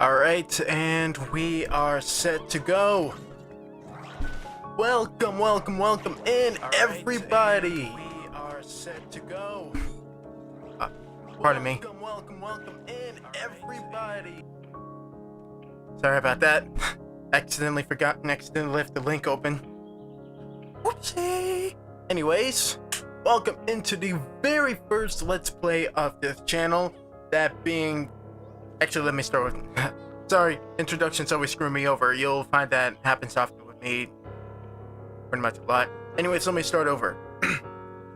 Alright, and we are set to go. Welcome in, everybody. We are set to go. Pardon me. Welcome in, everybody. Sorry about that. Accidentally left the link open. Whoopsie. Anyways, welcome into the very first Let's Play of this channel. That being... Actually, let me start with... Sorry, introductions always screw me over. You'll find that happens often with me. Pretty much a lot. Anyways, let me start over.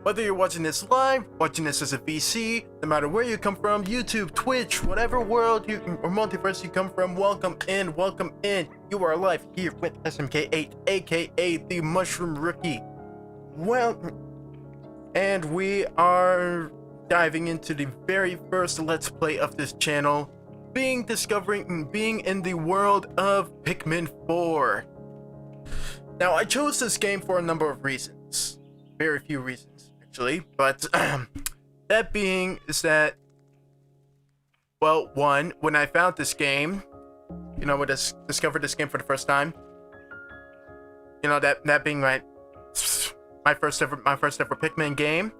Whether you're watching this live, watching this as a VC, no matter where you come from, YouTube, Twitch, whatever world or multiverse you come from, welcome in. You are alive here with SMK8, aka the Mushroom Rookie. Well, and we are diving into the very first Let's Play of this channel, being in the world of Pikmin 4. Now, I chose this game for a number of reasons. Very few reasons, actually. But, that being is that, well, one, when I found this game, when I discovered this game for the first time, that being my first ever Pikmin game,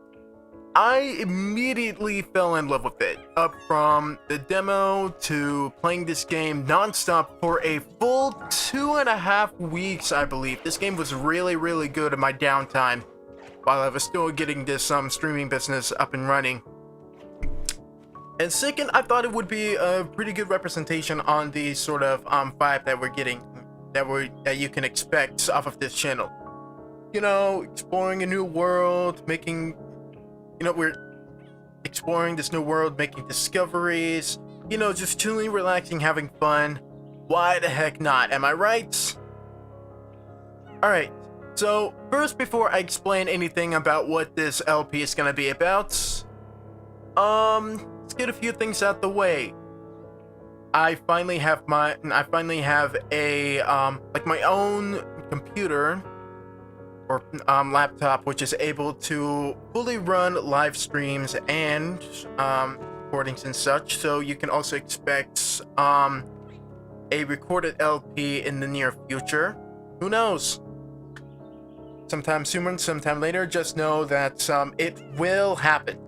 I immediately fell in love with it. Up from the demo to playing this game non-stop for a full 2.5 weeks, I believe. This game was really, really good in my downtime while I was still getting this streaming business up and running. And second, I thought it would be a pretty good representation on the sort of vibe that we're getting, that you can expect off of this channel. Exploring a new world, we're exploring this new world, making discoveries, just chilling, relaxing, having fun. Why the heck not? Am I right? Alright, so first, before I explain anything about what this LP is gonna be about, let's get a few things out the way. I finally have a my own computer or laptop, which is able to fully run live streams and recordings and such. So you can also expect a recorded LP in the near future. Who knows? Sometime sooner, sometime later. Just know that it will happen.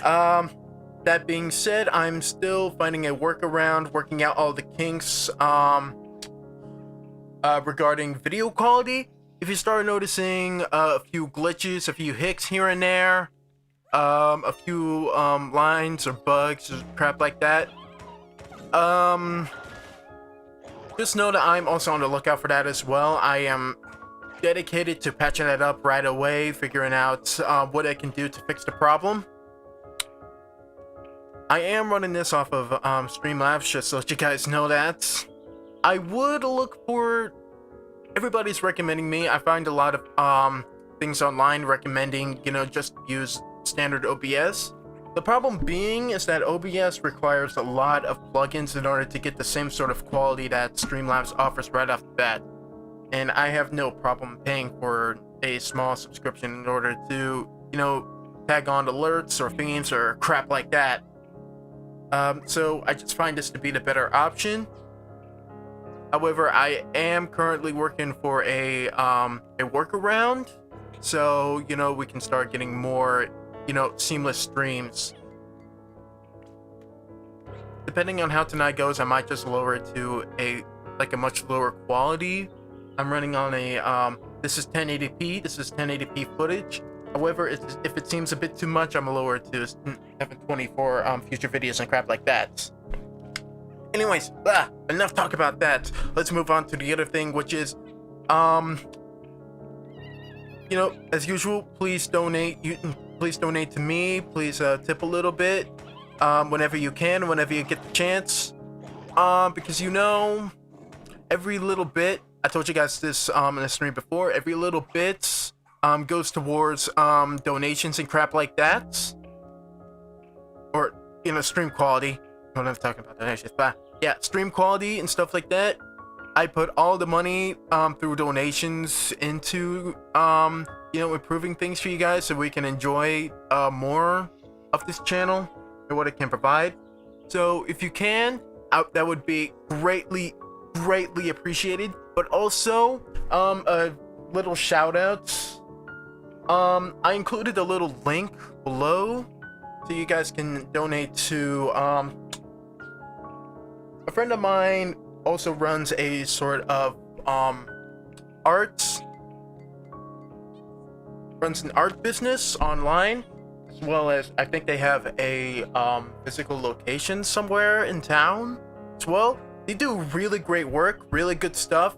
That being said, I'm still finding a workaround, working out all the kinks regarding video quality. If you start noticing a few glitches, a few hicks here and there, a few lines or bugs or crap like that, just know that I'm also on the lookout for that as well. I am dedicated to patching that up right away, figuring out what I can do to fix the problem. I am running this off of Streamlabs, just to let you guys know that. I would look for... Everybody's recommending me. I find a lot of things online recommending, just use standard OBS. The problem being is that OBS requires a lot of plugins in order to get the same sort of quality that Streamlabs offers right off the bat. And I have no problem paying for a small subscription in order to, tag on alerts or themes or crap like that. So I just find this to be the better option. However, I am currently working for a workaround, so we can start getting more seamless streams. Depending on how tonight goes, I might just lower it to a much lower quality. I'm running on a this is 1080p. This is 1080p footage. However, if it seems a bit too much, I'm gonna lower it to 720 for future videos and crap like that. Anyways, enough talk about that. Let's move on to the other thing, which is, as usual, please donate. Please donate to me. Please tip a little bit, whenever you can, whenever you get the chance. Because every little bit. I told you guys this in the stream before. Every little bit goes towards donations and crap like that, or stream quality. I'm not talking about donations, but yeah, stream quality and stuff like that. I put all the money through donations into improving things for you guys, so we can enjoy more of this channel and what it can provide. So if you can, that would be greatly appreciated. But also, a little shout out. I included a little link below so you guys can donate to a friend of mine also runs a sort of arts runs an art business online, as well as I think they have a physical location somewhere in town as well. They do really great work, really good stuff.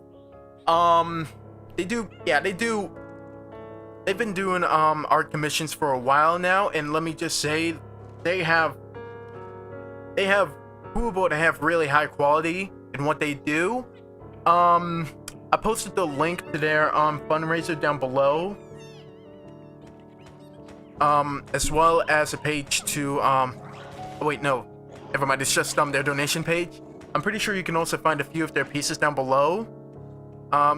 They've been doing art commissions for a while now, and let me just say, they have proven to have really high quality in what they do. I posted the link to their fundraiser down below, as well as a page to oh wait, no, never mind, it's just their donation page. I'm pretty sure you can also find a few of their pieces down below.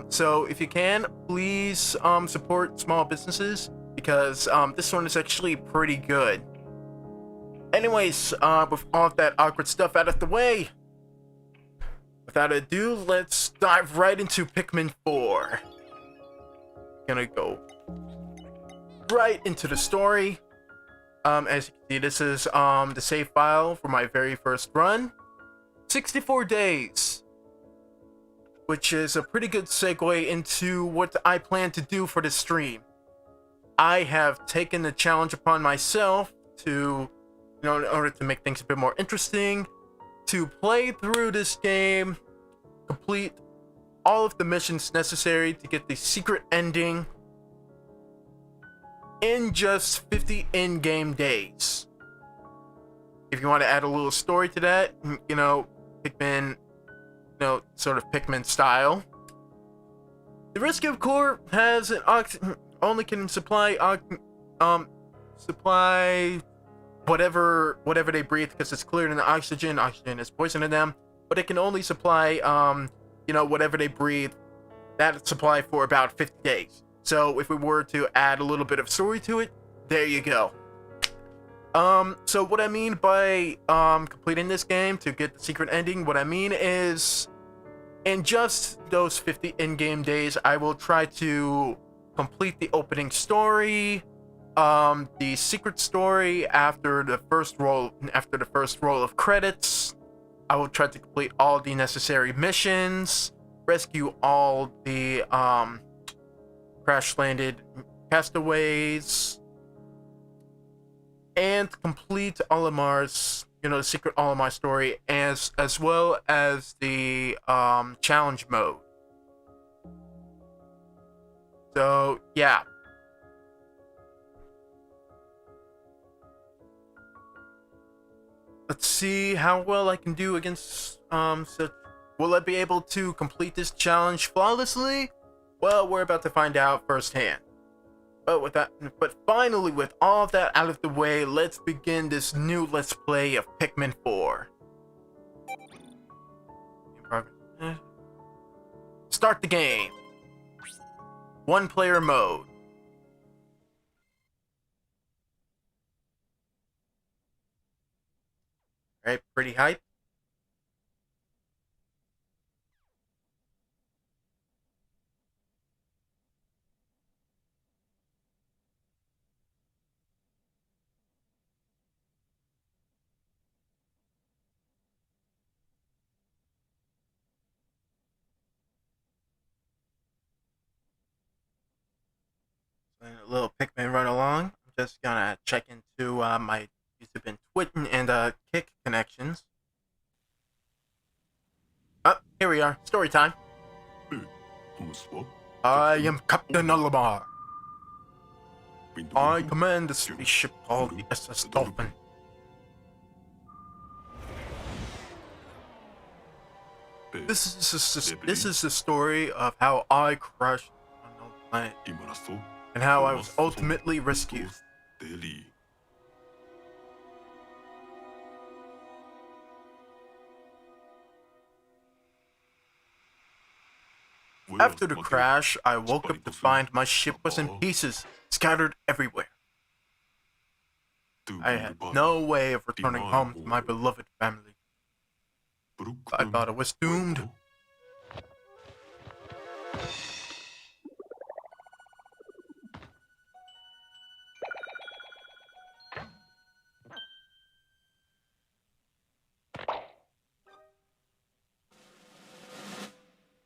So if you can, please support small businesses, because this one is actually pretty good. Anyways, with all of that awkward stuff out of the way, without ado, let's dive right into Pikmin 4. Gonna go right into the story. As you can see, this is the save file for my very first run. 64 days. Which is a pretty good segue into what I plan to do for this stream. I have taken the challenge upon myself to, in order to make things a bit more interesting, to play through this game, complete all of the missions necessary to get the secret ending in just 50 in-game days. If you want to add a little story to that, Pikmin, sort of Pikmin style. The Rescue Corps has an only can supply whatever they breathe, because it's cleared in the oxygen. Oxygen is poison to them, but it can only supply whatever they breathe, that supply for about 50 days. So if we were to add a little bit of story to it, there you go. So what I mean by completing this game to get the secret ending, what I mean is, in just those 50 in-game days, I will try to complete the opening story, the secret story after the first roll of credits. I will try to complete all the necessary missions, rescue all the crash-landed castaways, and complete Olimar's, the secret Olimar story, as well as the challenge mode. So yeah. Let's see how well I can do against such. Will I be able to complete this challenge flawlessly? Well, we're about to find out firsthand. But finally, with all of that out of the way, let's begin this new Let's Play of Pikmin 4. Start the game. One player mode. Alright, pretty hype. A little Pikmin run along. I'm just gonna check into my YouTube and Twitch and Kick connections. Oh, here we are. Story time. I am Captain Olimar. I command the spaceship called the SS Dolphin. This is the story of how I crashed on an unknown planet, and how I was ultimately rescued. After the crash, I woke up to find my ship was in pieces, scattered everywhere. I had no way of returning home to my beloved family. I thought it was doomed.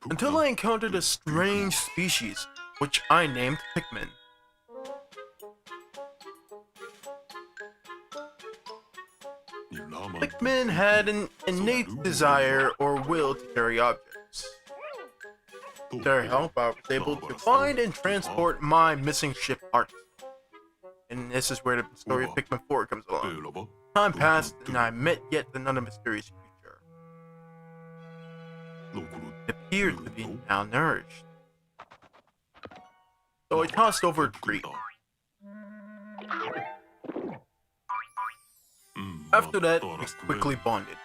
Until I encountered a strange species, which I named Pikmin. Pikmin had an innate desire or will to carry objects. With their help, I was able to find and transport my missing ship parts. And this is where the story of Pikmin 4 comes along. Time passed, and I met yet another mysterious creature. It appeared to be malnourished. So I tossed over a treat. After that, we quickly bonded.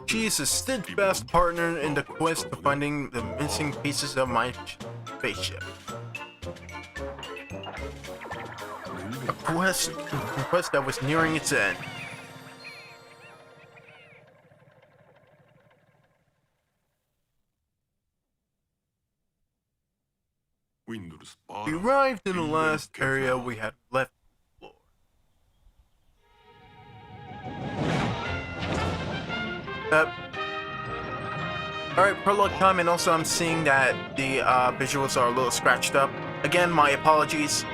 She is a steadfast partner in the quest to finding the missing pieces of my spaceship. A quest that was nearing its end. We arrived in the last area we had left to explore. Alright, prologue time, and also I'm seeing that the visuals are a little scratched up. Again, my apologies.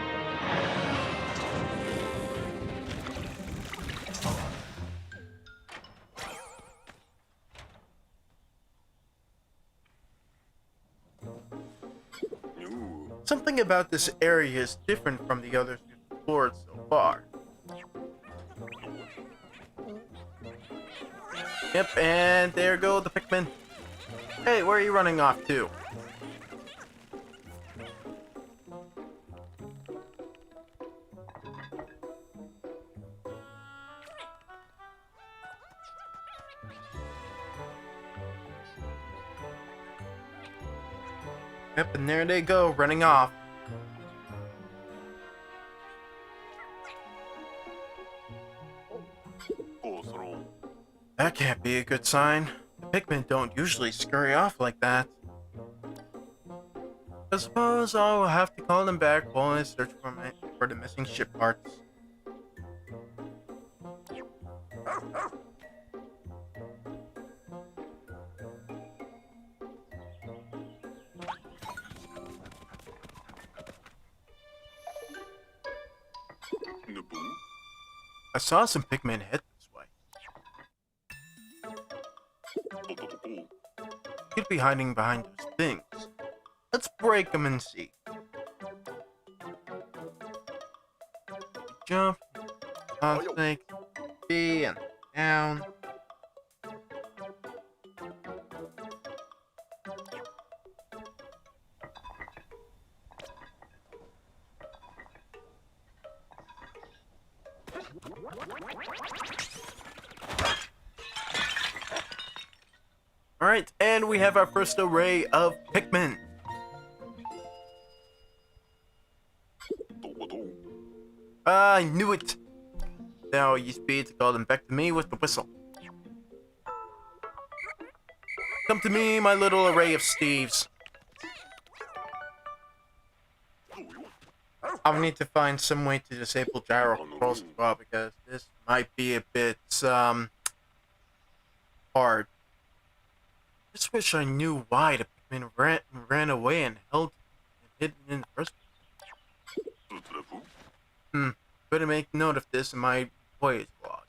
Something about this area is different from the others we've explored so far. Yep, and there go the Pikmin. Hey, where are you running off to? Yep, and there they go, running off. That can't be a good sign. The Pikmin don't usually scurry off like that. I suppose I'll have to call them back while I search for the missing ship parts. I saw some Pikmin head this way. Could be hiding behind those things. Let's break them and see. Jump, snake, B, and down. Alright, and we have our first array of Pikmin. I knew it! Now use speed to call them back to me with the whistle. Come to me, my little array of Steves. I'll need to find some way to disable gyro controls as well, because this might be a bit, hard. Just wish I knew why the Pikmin ran away and hidden in the first place. Better make note of this in my voyage log.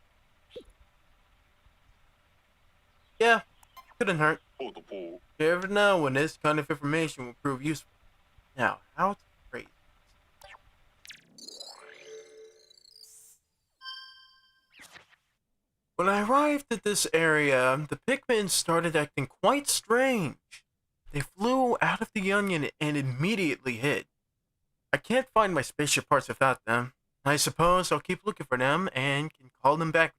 Yeah, couldn't hurt. You never know when this kind of information will prove useful. Now, how to phrase this? When I arrived at this area, the Pikmin started acting quite strange. They flew out of the onion and immediately hid. I can't find my spaceship parts without them. I suppose I'll keep looking for them and can call them back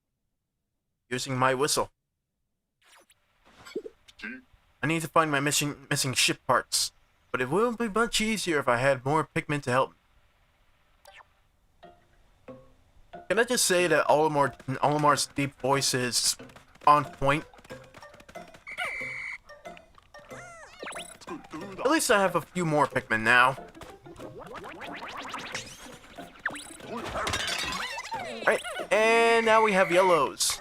using my whistle. I need to find my missing ship parts, but it will be much easier if I had more Pikmin to help me. Can I just say that Olimar's deep voice is on point? At least I have a few more Pikmin now. Right, and now we have yellows.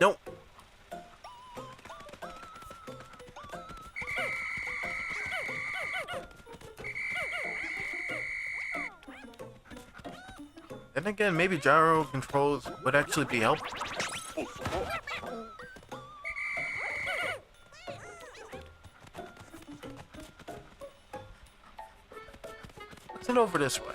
Nope. Then again, maybe gyro controls would actually be helpful. Let's head over this way.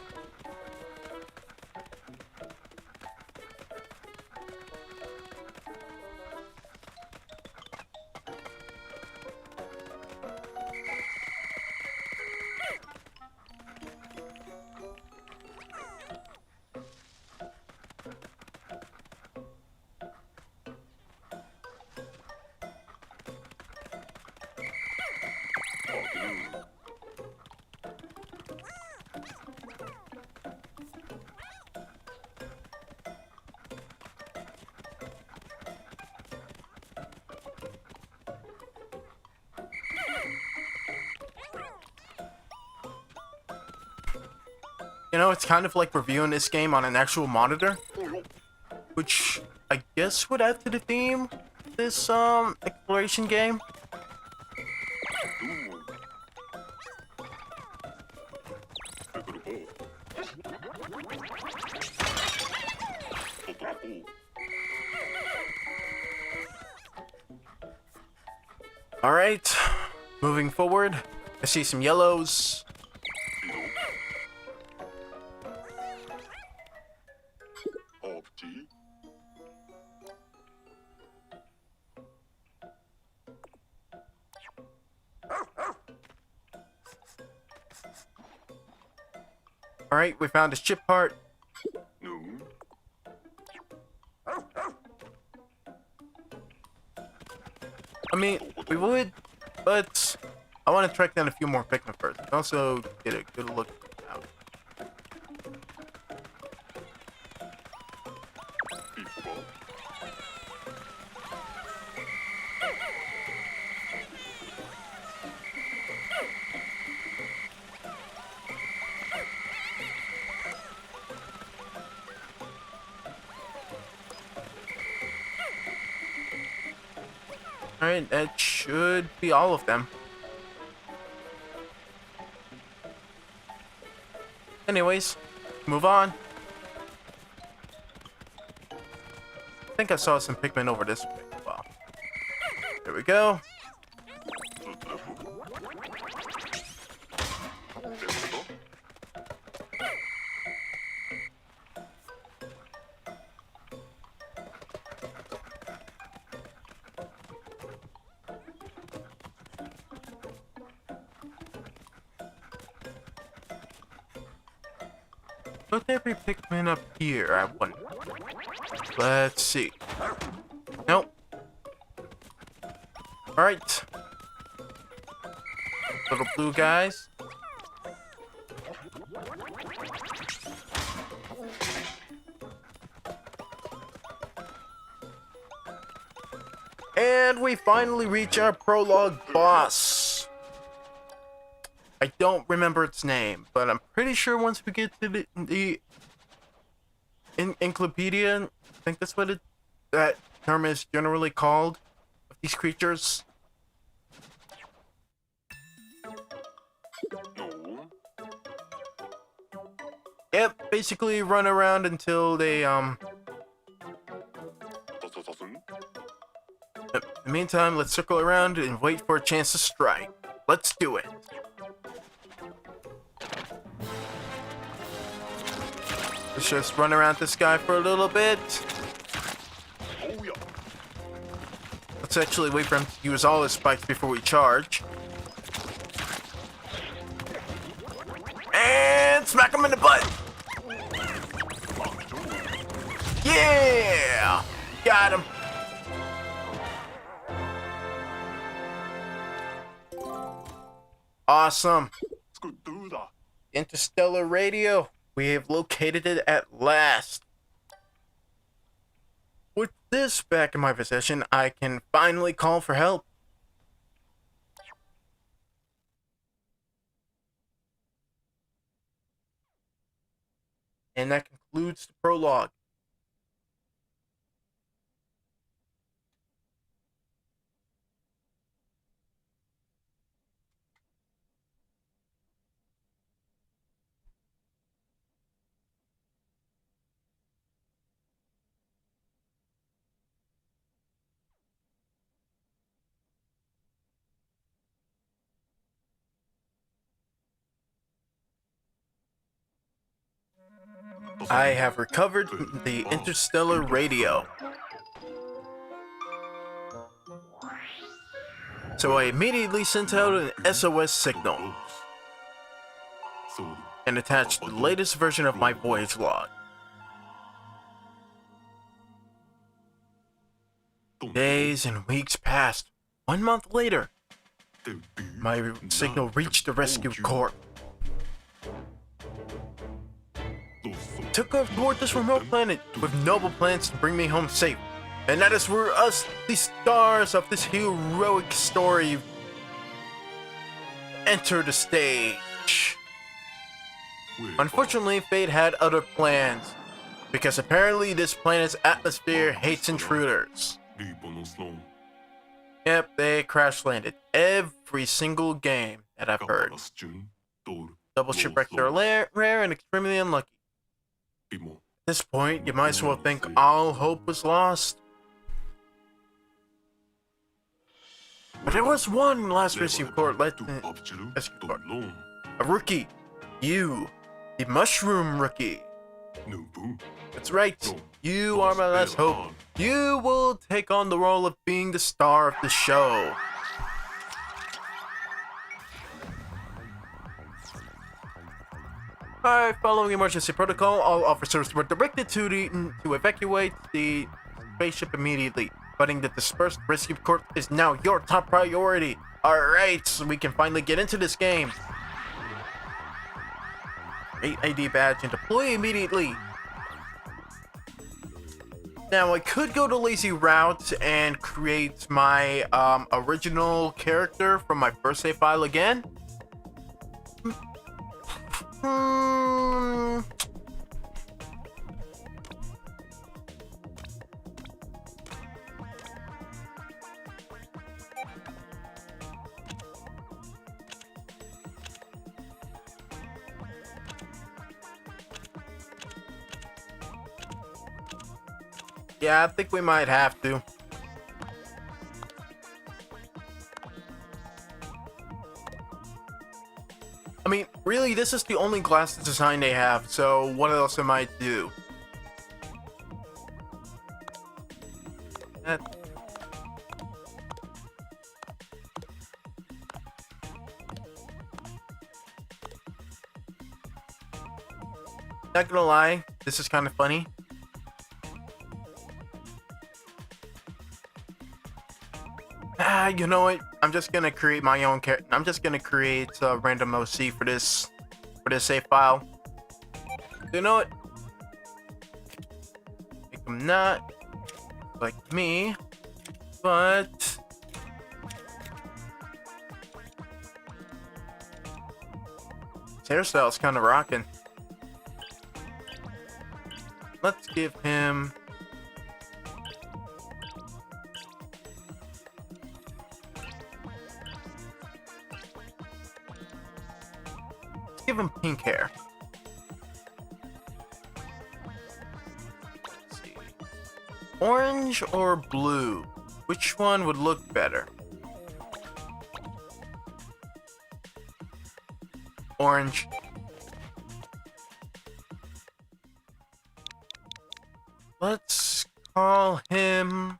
You know, it's kind of like reviewing this game on an actual monitor, which I guess would add to the theme of this exploration game. All right, moving forward. I see some yellows. Alright, we found a ship part. I mean, we would, but I want to track down a few more Pikmin first. And also get a good look out. Alright, that should be all of them. Anyways, move on. I think I saw some Pikmin over this way. Wow. There we go. Could there be Pikmin up here, I wonder? Let's see. Nope. Alright. Little blue guys. And we finally reach our prologue boss. I don't remember its name, but I'm pretty sure once we get to the encyclopedia, I think that's what that term is generally called, of these creatures. Yep, basically run around until they In the meantime, let's circle around and wait for a chance to strike. Let's do it. Let's just run around this guy for a little bit. Let's actually wait for him to use all his spikes before we charge. And smack him in the butt! Yeah! Got him! Awesome. Interstellar radio. We have located it at last. With this back in my possession, I can finally call for help. And that concludes the prologue. I have recovered the interstellar radio. So I immediately sent out an SOS signal and attached the latest version of my voyage log. Days and weeks passed. 1 month later, my signal reached the rescue corps. Took off toward this remote planet with noble plans to bring me home safe. And that is where us, the stars of this heroic story, enter the stage. Unfortunately, fate had other plans, because apparently this planet's atmosphere hates intruders. Yep, they crash landed every single game that I've heard. Double shipwrecks are rare and extremely unlucky. At this point, you might as well think all hope was lost. But there was one last rescue corps a rookie. You, the mushroom rookie. That's right, you are my last hope. You will take on the role of being the star of the show. Alright, following emergency protocol, all officers were directed to evacuate the spaceship immediately. Fighting the dispersed rescue corps is now your top priority. Alright, so we can finally get into this game. Create ID badge and deploy immediately. Now, I could go the lazy route and create my original character from my first save file again. Yeah, I think we might have to. I mean, really, this is the only glass design they have, so what else am I to do? Not gonna lie, this is kind of funny. You know what? I'm just gonna create my own character. I'm just gonna create a random OC for this save file. You know what? Make him not like me, but his hairstyle's kind of rocking. Let's give him. Give him pink hair. Let's see. Orange or blue? Which one would look better? Orange. Let's call him.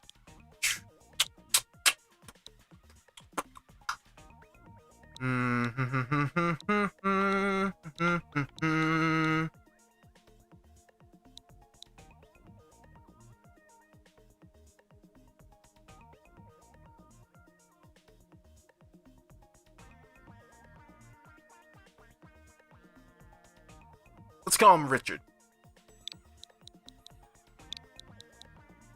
call him Richard.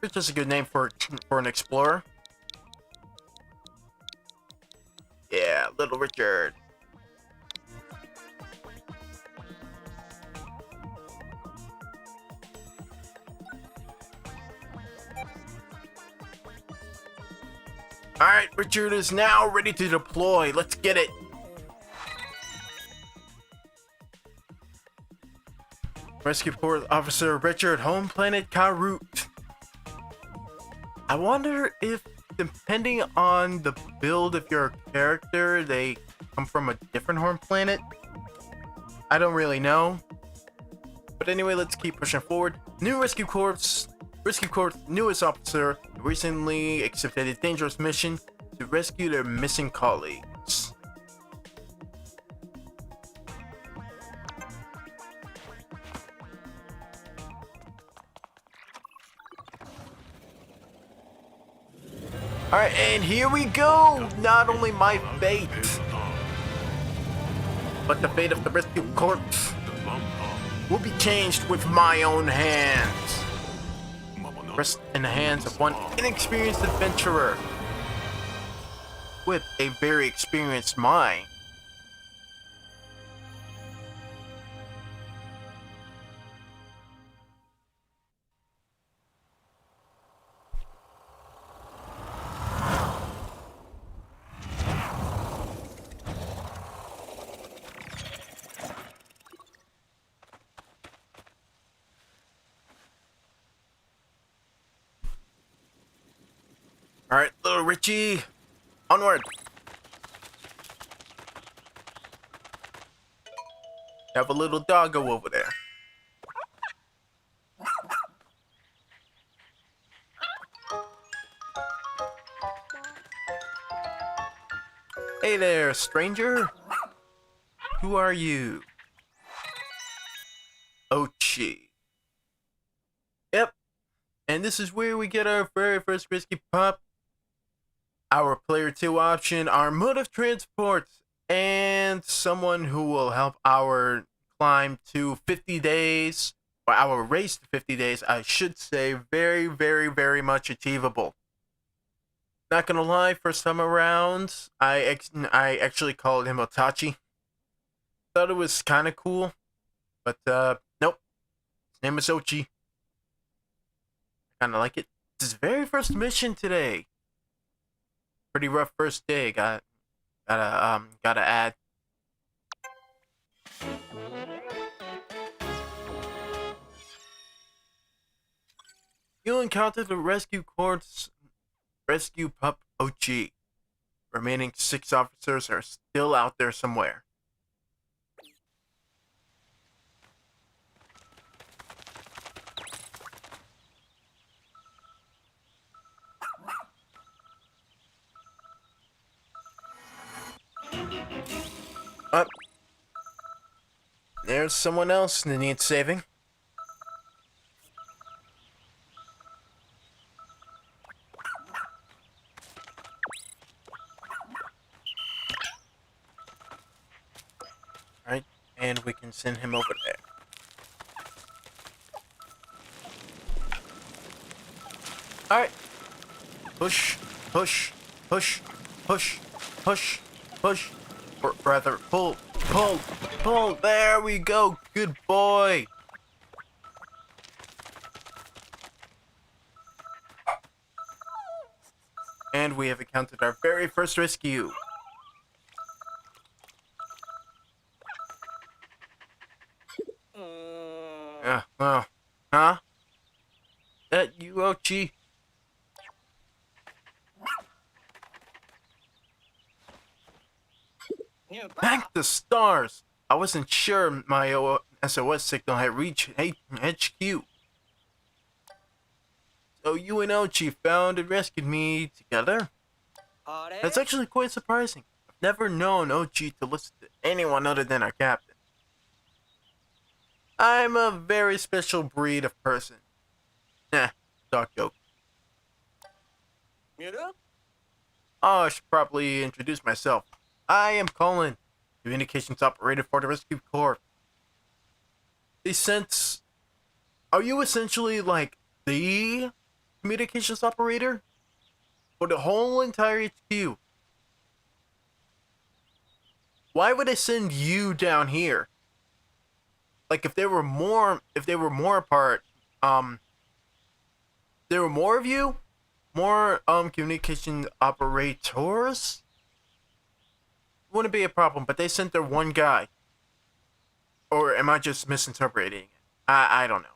Richard's a good name for an explorer. Yeah, little Richard. Alright, Richard is now ready to deploy. Let's get it. Rescue Corps Officer Richard, home planet Karut. I wonder if, depending on the build of your character, they come from a different home planet. I don't really know. But anyway, let's keep pushing forward. New Rescue Corps newest officer recently accepted a dangerous mission to rescue their missing colleagues. Alright, and here we go! Not only my fate, but the fate of the Rescue Corps will be changed with my own hands. Rest in the hands of one inexperienced adventurer with a very experienced mind. Alright, little Richie, onward! Have a little doggo over there. Hey there, stranger. Who are you? Ochi. Yep. And this is where we get our very first risky pup. Our player 2 option, our mode of transport, and someone who will help our climb to 50 days, or our race to 50 days, I should say. Very, very, very much achievable. Not gonna lie, first time around, I actually called him Otachi. Thought it was kind of cool, but nope. His name is Ochi. Kind of like it. It's his very first mission today. Pretty rough first day. Gotta add. You encountered the Rescue Corps rescue pup Ochi. Remaining 6 officers are still out there somewhere. Up. There's someone else that needs saving. Alright, and we can send him over there. Alright. Push, push, push, push, push, push. Or rather, pull, pull, pull. There we go. Good boy. And we have encountered our very first rescue. Oh, huh? That you, Ochi? Thank the stars! I wasn't sure my SOS signal had reached HQ. So you and Ochi found and rescued me together? That's actually quite surprising. I've never known Ochi to listen to anyone other than our captain. I'm a very special breed of person. Nah, dog joke. Oh, I should probably introduce myself. I am Colin, communications operator for the Rescue Corps. they sent. Are you essentially like the communications operator for the whole entire HQ? Why would they send you down here? Like if they were more apart, there were more of you, more communication operators, wouldn't be a problem. But they sent their one guy, or am I just misinterpreting it? I don't know.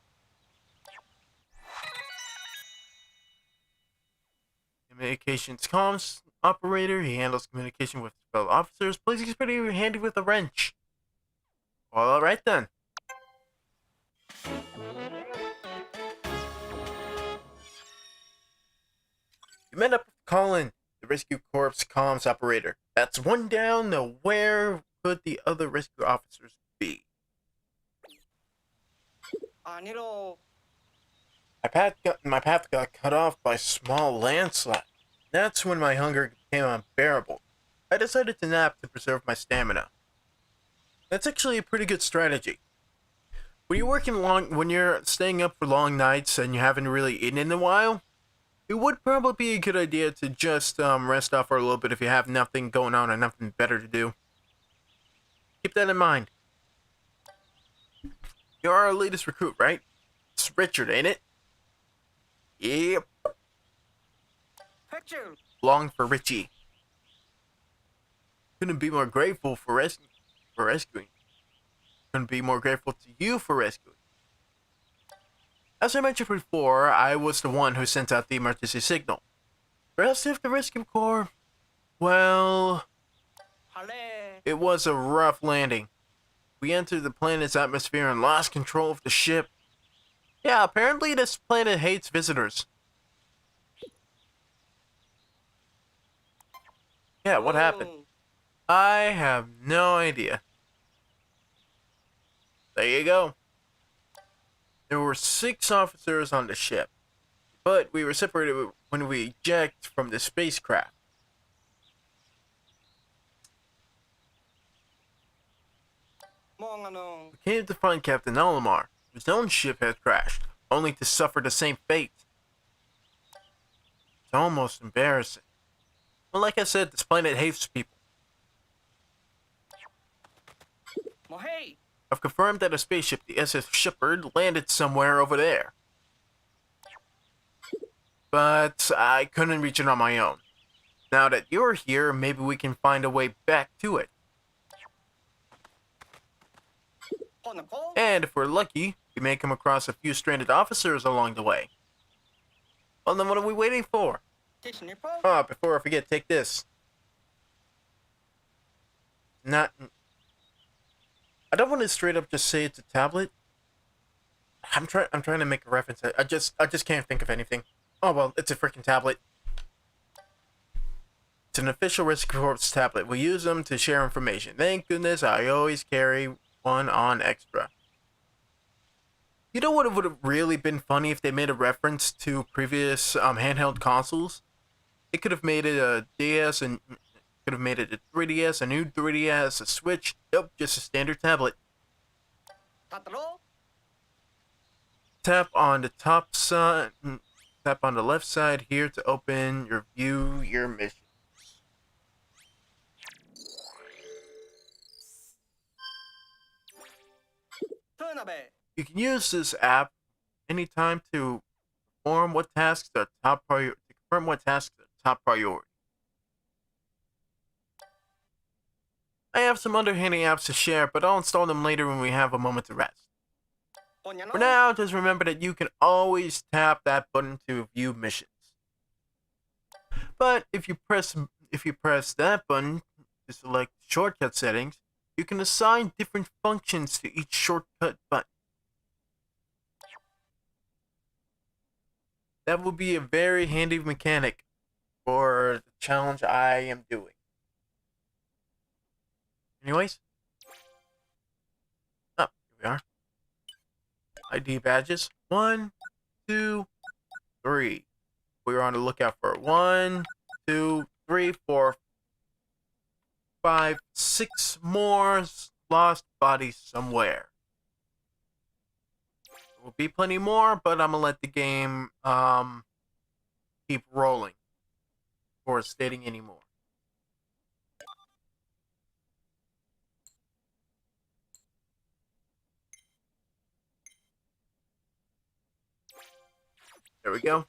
Communications comms operator. He handles communication with fellow officers. Please, he's pretty handy with a wrench. Well, all right then. You met up with Colin, the Rescue Corps comms operator. That's one down. Now, where could the other rescue officers be? My path got cut off by a small landslide. That's when my hunger became unbearable. I decided to nap to preserve my stamina. That's actually a pretty good strategy. When you're staying up for long nights and you haven't really eaten in a while, it would probably be a good idea to just rest off for a little bit if you have nothing going on and nothing better to do. Keep that in mind. You're our latest recruit, right? It's Richard, ain't it? Yep. Long for Richie. Couldn't be more grateful for rescuing. Couldn't be more grateful to you for rescuing. As I mentioned before, I was the one who sent out the emergency signal. The rest of the rescue corps, well, it was a rough landing. We entered the planet's atmosphere and lost control of the ship. Yeah, apparently this planet hates visitors. Yeah, what happened? I have no idea. There you go. There were 6 officers on the ship, but we were separated when we ejected from the spacecraft. We came to find Captain Olimar, whose own ship had crashed, only to suffer the same fate. It's almost embarrassing. Well, like I said, this planet hates people. I've confirmed that a spaceship, the SS Shepherd, landed somewhere over there. But I couldn't reach it on my own. Now that you're here, maybe we can find a way back to it. And if we're lucky, we may come across a few stranded officers along the way. Well, then what are we waiting for? Oh, before I forget, take this. I don't want to straight up just say it's a tablet. I'm trying to make a reference. I just can't think of anything. Oh well, it's a freaking tablet. It's an official Rescue Corps tablet. We use them to share information. Thank goodness I always carry one on extra. You know what would have really been funny if they made a reference to previous handheld consoles? It could have made it a DS and could have made it a 3DS, a new 3DS, a Switch. Nope, just a standard tablet. Tap on the top side. Tap on the left side here to open your mission. You can use this app anytime to confirm what tasks are top priority. I have some other handy apps to share, but I'll install them later when we have a moment to rest. For now, just remember that you can always tap that button to view missions. But if you press that button to select shortcut settings, you can assign different functions to each shortcut button. That will be a very handy mechanic for the challenge I am doing. Anyways. Oh, here we are. ID badges. 1, 2, 3. We're on the lookout for 1, 2, 3, 4, 5, 6 more lost bodies somewhere. will be plenty more, but I'm gonna let the game keep rolling before stating any more. There we go.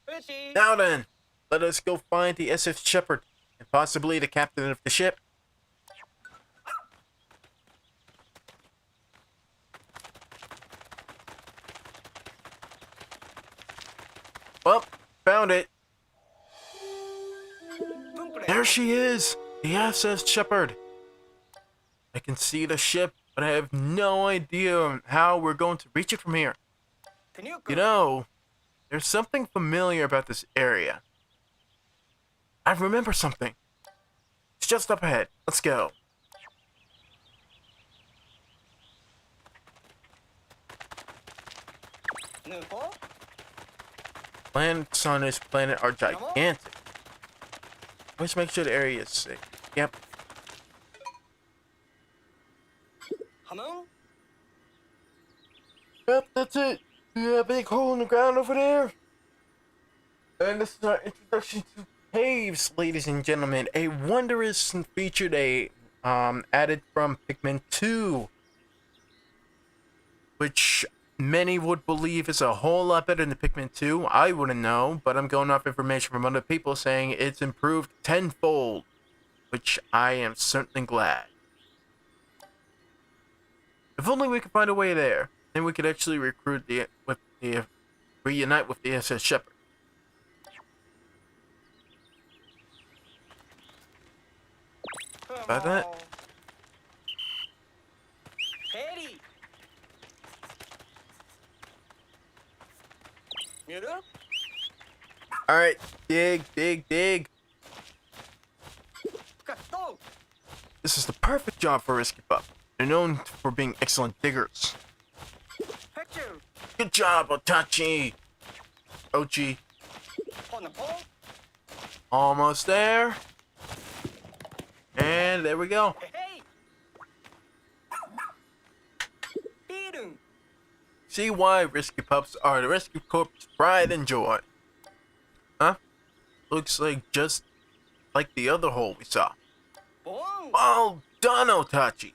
Now then, let us go find the SS Shepherd and possibly the captain of the ship. Well, found it. There she is, the SS Shepherd. I can see the ship, but I have no idea how we're going to reach it from here. You know, there's something familiar about this area. I remember something. It's just up ahead. Let's go. Planets on this planet are gigantic. Let's make sure the area is safe. Yep. Yep, that's it. See that big hole in the ground over there? And this is our introduction to caves, ladies and gentlemen. A wondrous feature they added from Pikmin 2, which many would believe is a whole lot better than Pikmin 2. I wouldn't know, but I'm going off information from other people saying it's improved tenfold, which I am certainly glad. If only we could find a way there, then we could actually reunite with the SS Shepherd. About that? Alright, dig. This is the perfect job for Risky Pup. They're known for being excellent diggers. Good job, Otachi! Ochi. Almost there. And there we go. See why Risky Pups are the Rescue Corp's pride and joy. Huh? Looks like just like the other hole we saw. Well done, Otachi!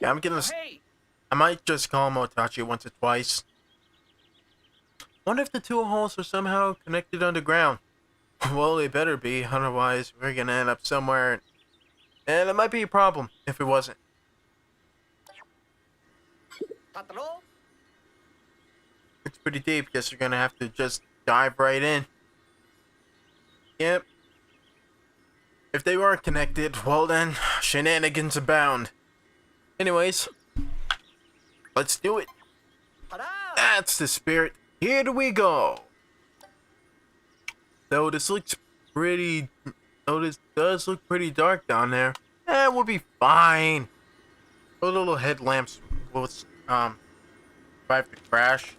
Yeah, I might just call him Otachi once or twice. Wonder if the two holes are somehow connected underground. Well, they better be, otherwise we're gonna end up somewhere. And it might be a problem if it wasn't. It's pretty deep, guess you're gonna have to just dive right in. Yep. If they weren't connected, well then, shenanigans abound. Anyways, let's do it. That's the spirit. Here we go. Though this looks pretty... Though this does look pretty dark down there. We'll be fine. Those little headlamps will survive the crash.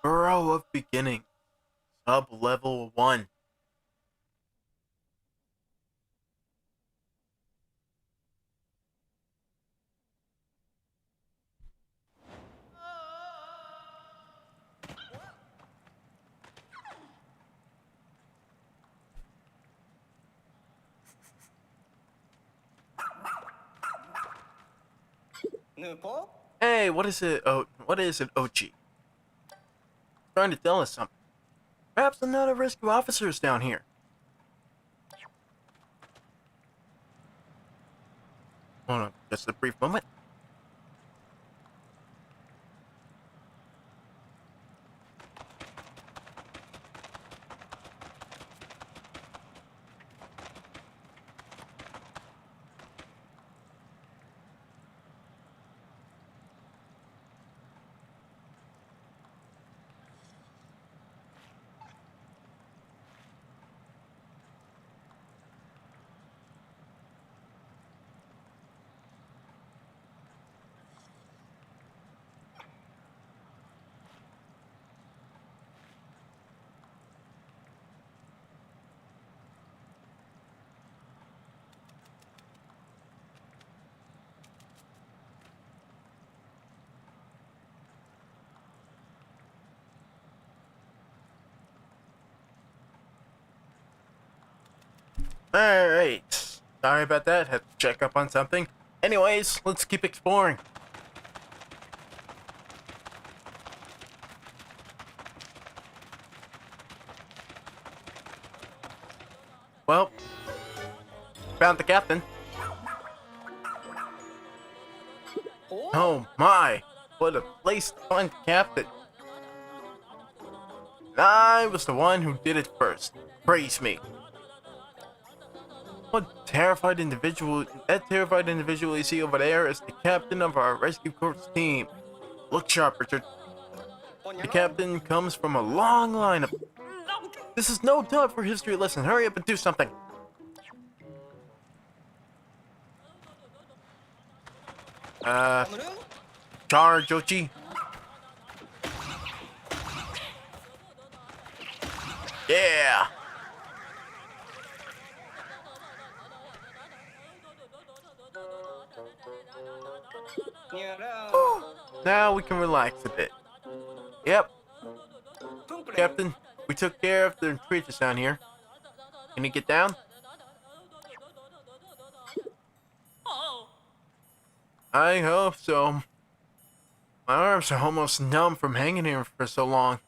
Burrow of Beginning. Sub-level 1. Hey, what is it? Oh, what is it, Ochi? Trying to tell us something. Perhaps another rescue officer is down here. Hold on, just a brief moment. Alright. Sorry about that. Had to check up on something. Anyways, let's keep exploring. Well, found the captain. Oh my, what a place to find the captain. I was the one who did it first. Praise me. What terrified individual, that terrified individual you see over there is the captain of our rescue corps team. Look sharp, Richard. The captain comes from a long line of... This is no time for history lesson. Hurry up and do something. Charge, Ochi. Yeah. Now we can relax a bit. Yep. Captain, we took care of the creatures down here. Can you get down? I hope so. My arms are almost numb from hanging here for so long.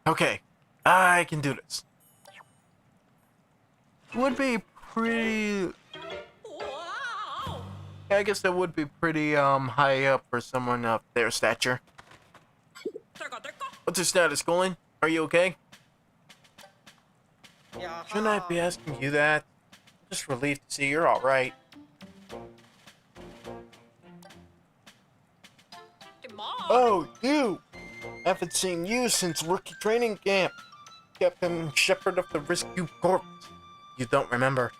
Okay, I can do this. Would be pretty... I guess that would be pretty high up for someone of their stature. What's your status, Colin? Are you okay? Shouldn't I be asking you that? I'm just relieved to see you're alright. Oh, you! I haven't seen you since rookie training camp. Captain Shepherd of the Rescue Corps. You don't remember.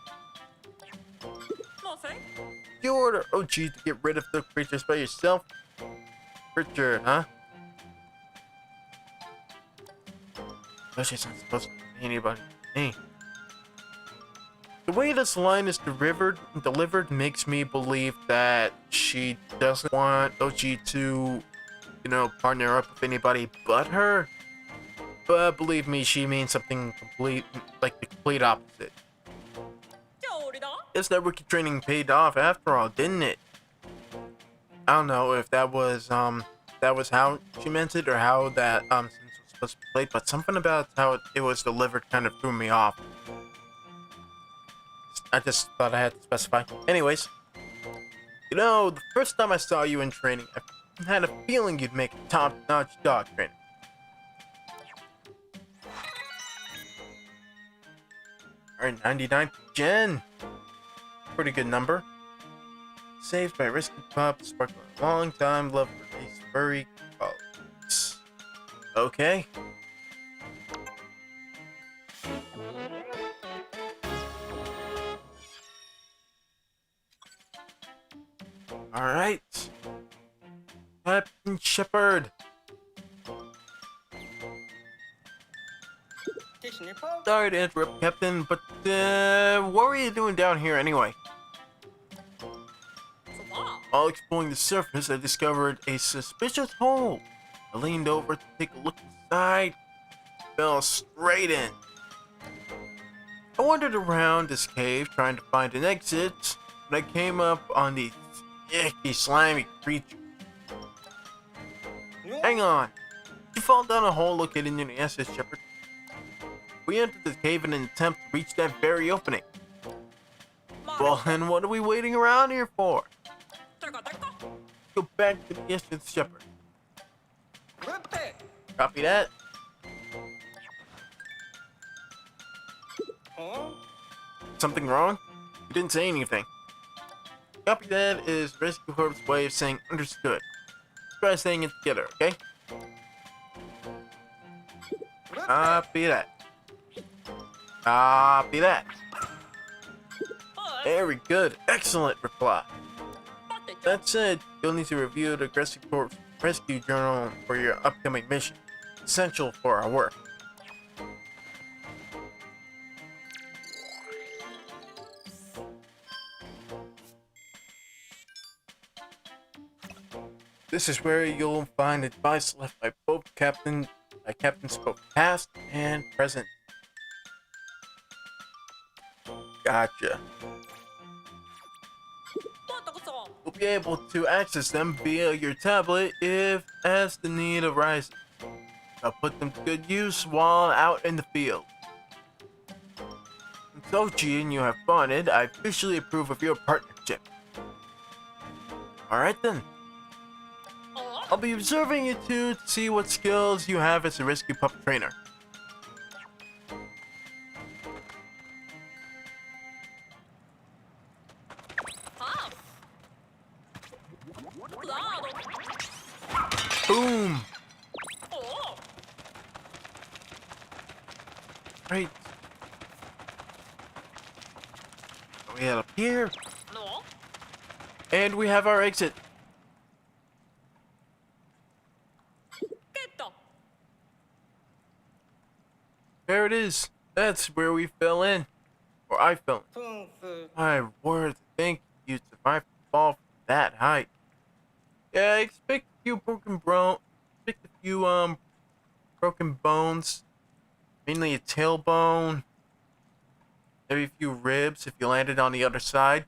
You order OG to get rid of the creatures by yourself? Richard, huh? Oh, she's not supposed to be anybody. Hey. The way this line is delivered makes me believe that she doesn't want OG to, you know, partner up with anybody but her. But believe me, she means something complete, like the complete opposite. Guess that rookie training paid off after all, didn't it? I don't know if that was how she meant it or how that sentence was supposed to be played, but something about how it was delivered kind of threw me off. I just thought I had to specify. Anyways, you know, the first time I saw you in training, I had a feeling you'd make a top-notch dog trainer. Alright, 99 Gen. Pretty good number. Saved by rescue pup, sparked a long time love for these furry colleagues. Okay. Alright. Captain Shepherd. Sorry to interrupt, Captain, but what were you doing down here anyway? While exploring the surface, I discovered a suspicious hole. I leaned over to take a look inside, fell straight in. I wandered around this cave trying to find an exit, but I came up on these icky, slimy creatures. Hang on, did you fall down a hole located in the SS Shepherd? We entered the cave in an attempt to reach that very opening. Well, then what are we waiting around here for? Go back to the SS Shepherd. Copy that. Something wrong? You didn't say anything. Copy that is Rescue Corps' way of saying understood. Let's try saying it together, okay? Copy that. Copy that. Very good. Excellent reply. That said, you'll need to review the Rescue Corps Rescue Journal for your upcoming mission. Essential for our work. This is where you'll find advice left by captains both past and present. Gotcha. You'll be able to access them via your tablet if as the need arises. I'll put them to good use while out in the field. Since Ochi and you have bonded, I officially approve of your partnership. Alright then. I'll be observing you two to see what skills you have as a rescue pup trainer. Boom! Right. We head up here. And we have our exit. There it is. That's where we fell in. Or I fell in. My word, to think you'd survive the fall from that height. Yeah, I expect a few broken bones. Mainly a tailbone. Maybe a few ribs if you landed on the other side.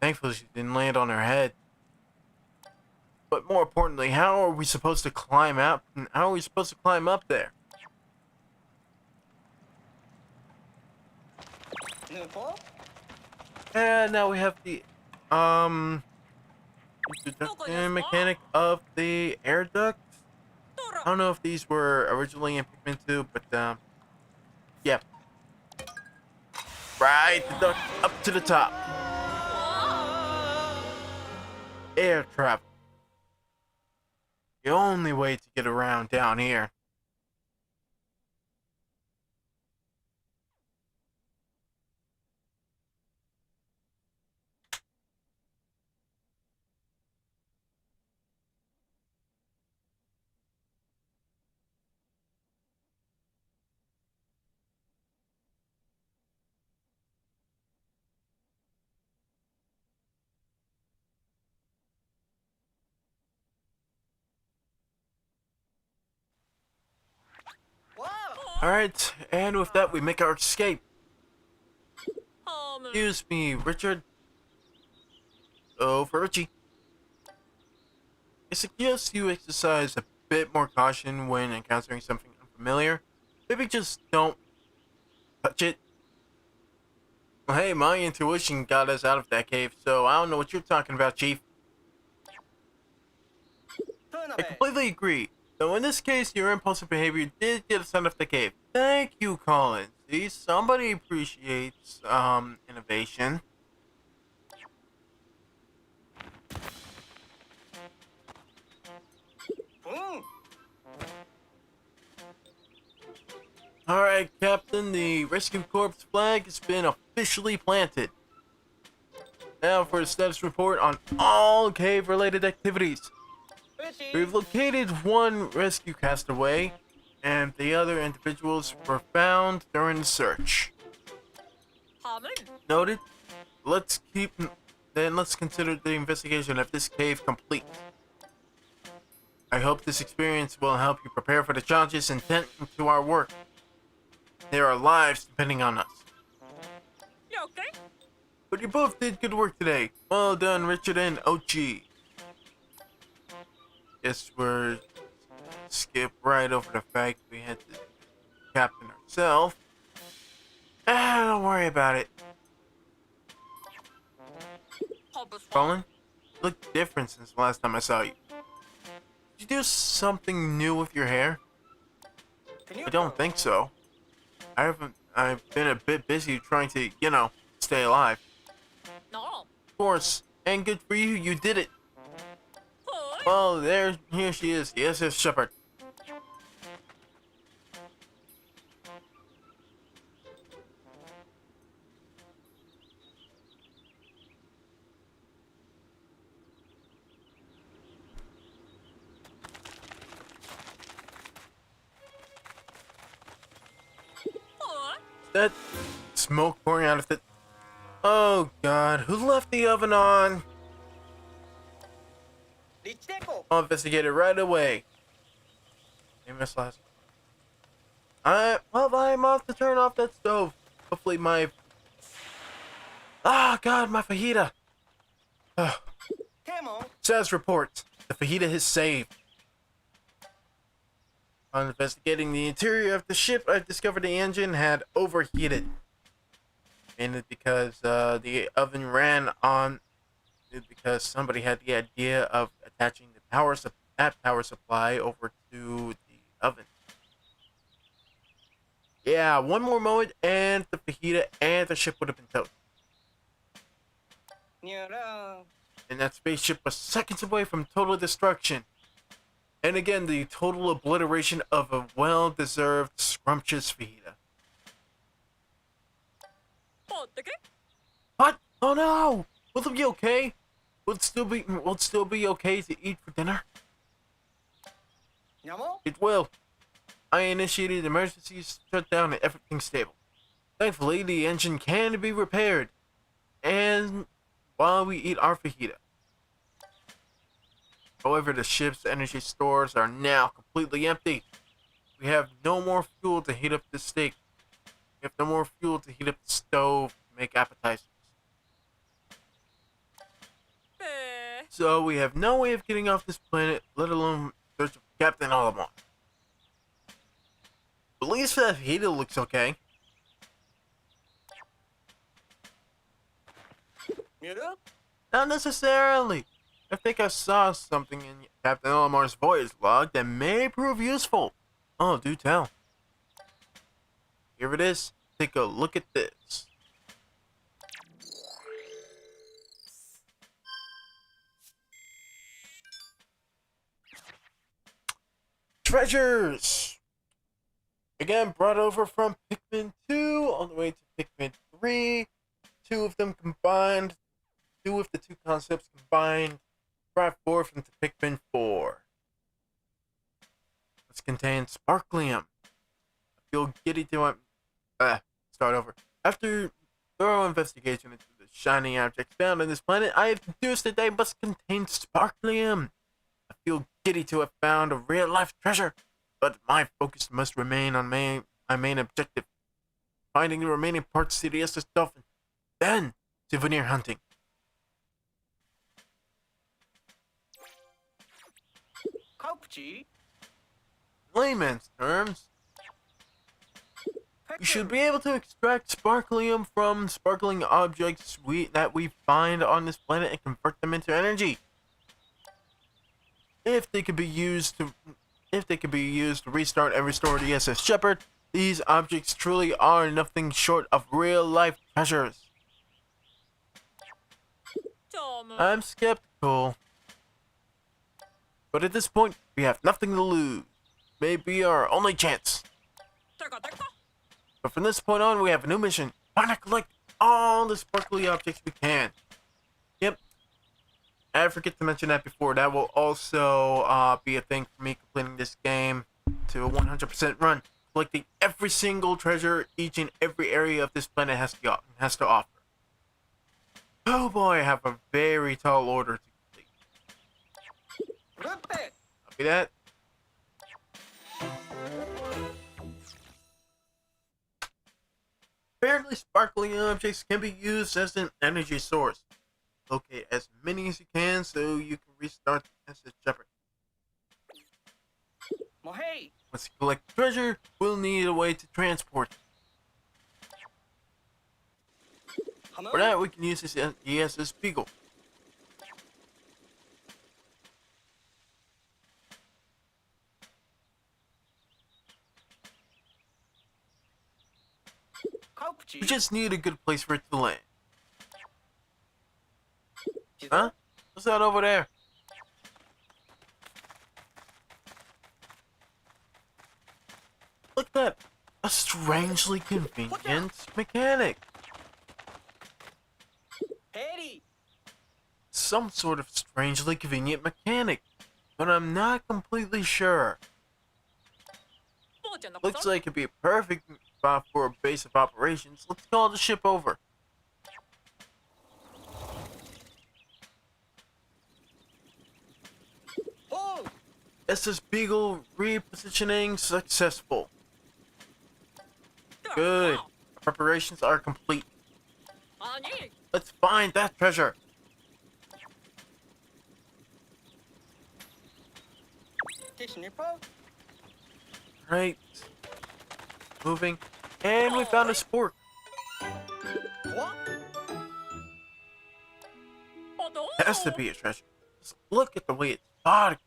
Thankfully she didn't land on her head. But more importantly, how are we supposed to climb out? How are we supposed to climb up there? And now we have the introduction mechanic of the air ducts. I don't know if these were originally in Pikmin 2, but yeah. Right, the duct up to the top. Air travel. The only way to get around down here. Alright, and with that we make our escape. Excuse me, Richard. Oh, for Richie. I suggest you exercise a bit more caution when encountering something unfamiliar. Maybe just don't touch it. Well, hey, my intuition got us out of that cave, so I don't know what you're talking about, Chief. I completely agree. So in this case, your impulsive behavior did get us out of the cave. Thank you, Colin. See, somebody appreciates, innovation. Alright, Captain, the Rescue Corps flag has been officially planted. Now for a status report on all cave-related activities. We've located one rescue castaway, and the other individuals were found during the search. Noted. Let's consider the investigation of this cave complete. I hope this experience will help you prepare for the challenges intent into our work. There are lives depending on us. You okay? But you both did good work today. Well done, Richard and Ochi. Guess we're skip right over the fact we had the captain ourselves. Don't worry about it. Colin, you look different since the last time I saw you. Did you do something new with your hair? I don't think so. I've been a bit busy trying to, stay alive. No. Of course, and good for you, you did it. Well, here she is, the SS Shepherd. That smoke pouring out of it. Oh God, who left the oven on? I'll investigate it right away. Name this last. I'm off to turn off that stove. Hopefully my... Ah, God, my fajita. Ugh. Status reports. The fajita has saved. On investigating the interior of the ship, I discovered the engine had overheated. Mainly because the oven ran on... Because somebody had the idea of attaching the power supply over to the oven. Yeah, one more moment and the fajita and the ship would have been toast. And that spaceship was seconds away from total destruction. And again, the total obliteration of a well-deserved, scrumptious fajita. 어떻게? What? Oh no! Will it be okay? Will it still be okay to eat for dinner? It will. I initiated emergency shutdown and everything's stable. Thankfully, the engine can be repaired. And while we eat our fajita. However, the ship's energy stores are now completely empty. We have no more fuel to heat up the steak. We have no more fuel to heat up the stove to make appetizers. 네. So we have no way of getting off this planet, let alone search for Captain Alamon. At least that fajita looks okay. Not necessarily. I think I saw something in Captain Elamar's voyage log that may prove useful. Oh, do tell. Here it is. Take a look at this. Treasures! Again, brought over from Pikmin 2 all the way to Pikmin 3. Two of them combined. Two of the two concepts combined. Brought forth into Pikmin 4. This contains Sparklium. I feel giddy to start over. After thorough investigation into the shiny objects found on this planet, I have deduced that they must contain Sparklium. I feel giddy to have found a real-life treasure, but my focus must remain on my main objective. Finding the remaining parts to the SS Dolphin. Then, souvenir hunting. Layman's terms, we should be able to extract Sparklium from sparkling objects that we find on this planet and convert them into energy. If they could be used to restart and restore the SS Shepherd, these objects truly are nothing short of real-life treasures. I'm skeptical. But at this point, we have nothing to lose. Maybe our only chance. But from this point on, we have a new mission. Find and collect all the sparkly objects we can. Yep. I forget to mention that before. That will also be a thing for me completing this game to a 100% run. Collecting every single treasure each and every area of this planet has to offer. Oh boy, I have a very tall order to complete. Copy that. Apparently, sparkling objects can be used as an energy source. Locate as many as you can so you can restart the SS Shepherd. Once you collect treasure, we'll need a way to transport it. For that, we can use the SS Beagle. We just need a good place for it to land. Huh? What's that over there? Look at that! A strangely convenient mechanic. Some sort of strangely convenient mechanic, but I'm not completely sure. Looks like it'd be a perfect spot for a base of operations. Let's call the ship over. SS Beagle repositioning successful. Good. Preparations are complete. 아니, Let's find that treasure. Right. Moving. And we found a spork. 어도. Has to be a treasure. Just look at the way it's thought.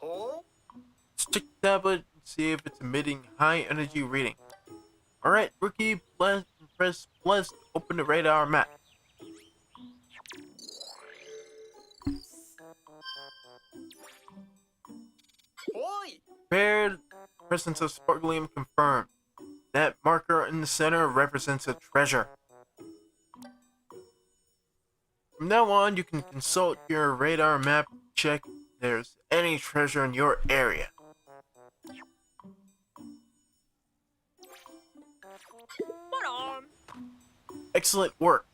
Let's check the tablet and see if it's emitting high energy reading. Alright, rookie, press plus to open the radar map. Paired presence of sparklium confirmed. That marker in the center represents a treasure. From now on, you can consult your radar map to check if there's any treasure in your area. 뭐람. Excellent work.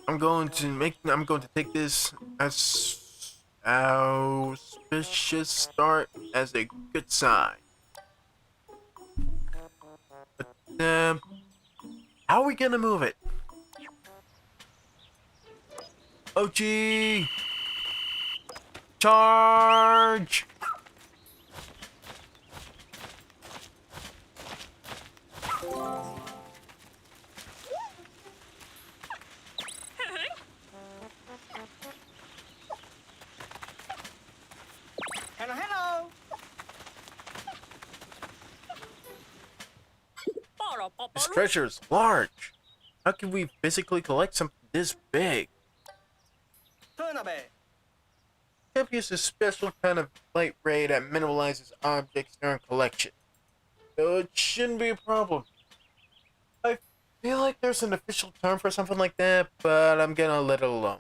I'm going to take this as auspicious start as a good sign. But how are we gonna move it? Ochi! Charge! Hello. This treasure is large. How can we physically collect something this big? Camp uses a special kind of light ray that minimalizes objects during collection, so it shouldn't be a problem. I feel like there's an official term for something like that, but I'm gonna let it alone.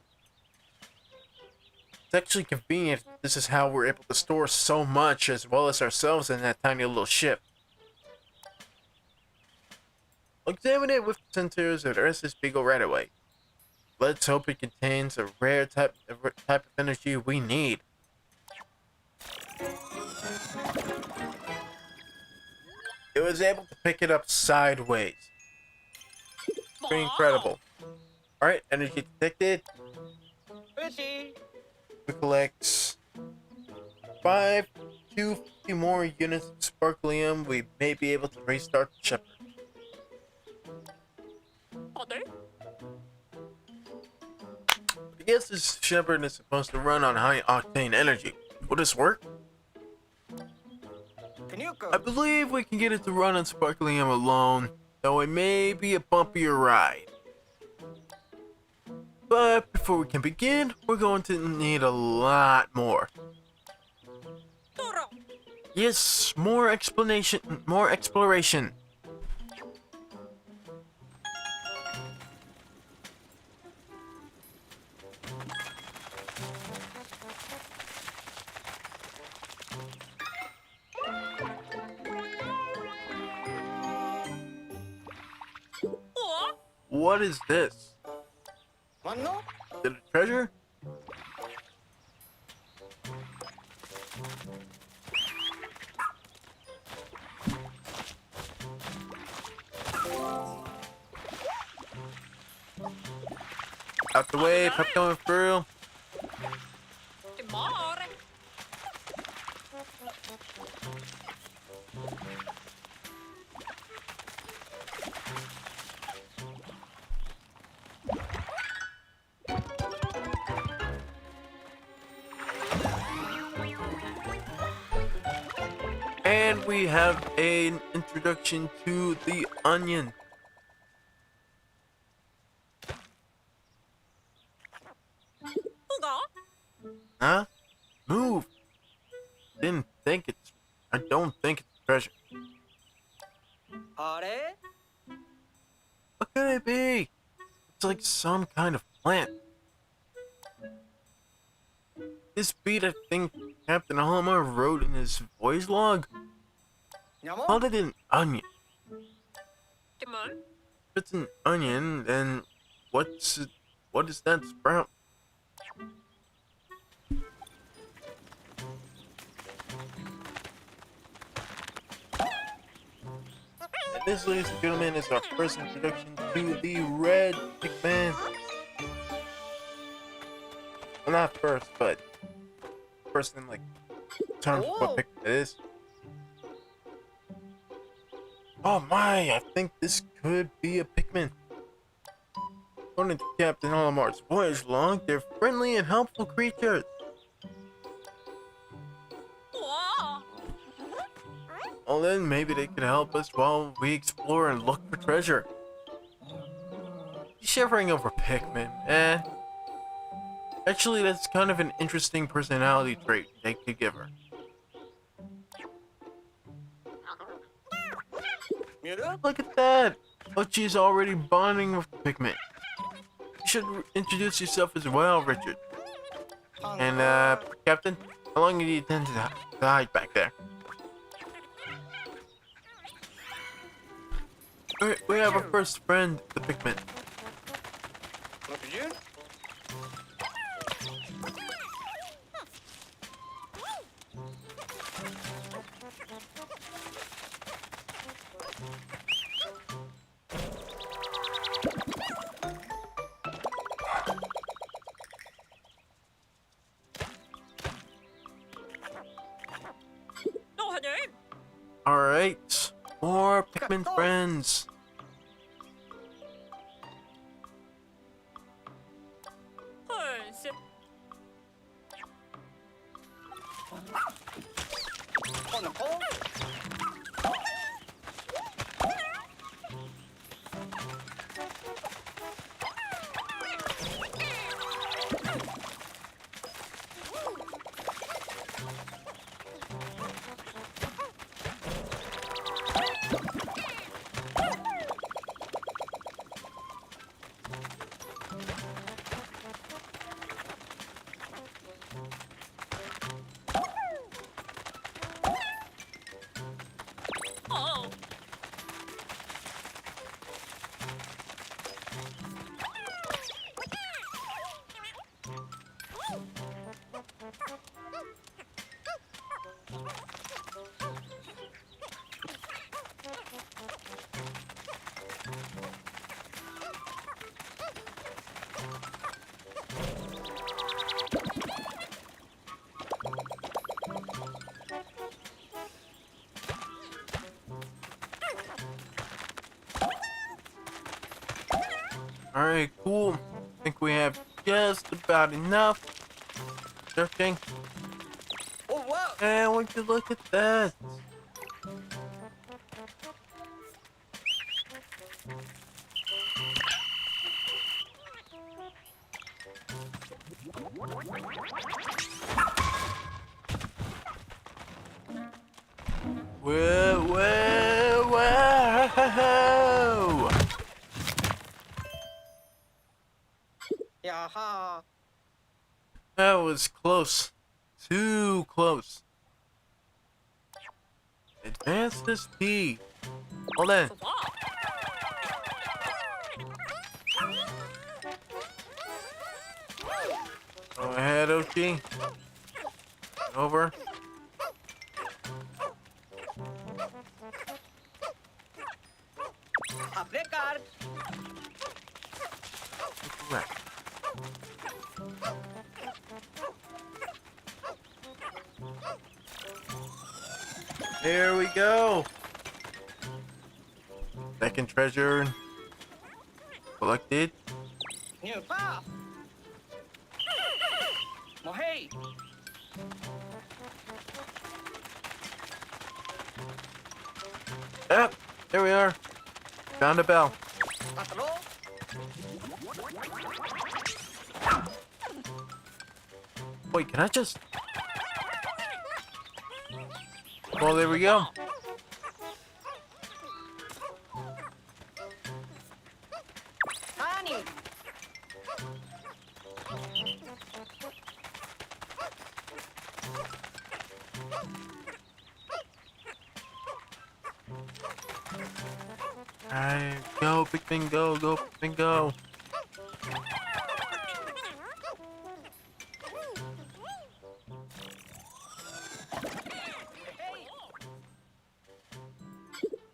It's actually convenient. This is how we're able to store so much as well as ourselves in that tiny little ship. I'll examine it with sensors of the Earth's Beagle right away. Let's hope it contains a rare type of energy we need. It was able to pick it up sideways. Pretty incredible. Alright, energy detected. We collect 5 to 50 more units of sparklium. We may be able to restart the ship. 어들? I guess this Shepherd is supposed to run on high octane energy. Will this work? I believe we can get it to run on sparklium alone, though it may be a bumpier ride. But before we can begin, we're going to need a lot more. 뚫어. Yes, more explanation, more exploration. 우와. What is this? Is it a treasure? Out the way, pep going through. 말해. And we have an introduction to the onion. 뭐가? Huh? Move. Didn't think it's. I don't think it's treasure. What could it be? It's like some kind of plant. This beat I think Captain Homer wrote in his voice log. Called it an onion. 잠깐만. If it's an onion, then what is that sprout? this, ladies and gentlemen, is our first introduction to the red Pikmin. Well, not first, but first in like terms of what Pikmin is. Oh my, I think this could be a Pikmin. According to Captain Olimar's voyage log, they're friendly and helpful creatures. Wow. Well then, maybe they could help us while we explore and look for treasure. Shivering over Pikmin, eh? Actually, that's kind of an interesting personality trait they could give her. Look at that! But she's already bonding with Pikmin. You should introduce yourself as well, Richard. And, Captain, how long do you intend to hide back there? We have a first friend, the Pikmin. Look at you. 노하님. Alright, more Pikmin friends. 헐세. 넣고. 어. Alright, cool. I think we have just about enough. Searching. Oh, wow. And would you look at that? Whoa, whoa, whoa! Yaha. That was close. Too close. Advance this P. Hold on. 와. Go ahead, Ochi. Over. Upgrade. Correct. There we go. Second treasure collected. New pa. Oh, hey. Yep, there we are. Found a bell. Patro. Wait, can I just... Well, there we go. Honey. Alright, go, Pikmin, go, go, Pikmin, go.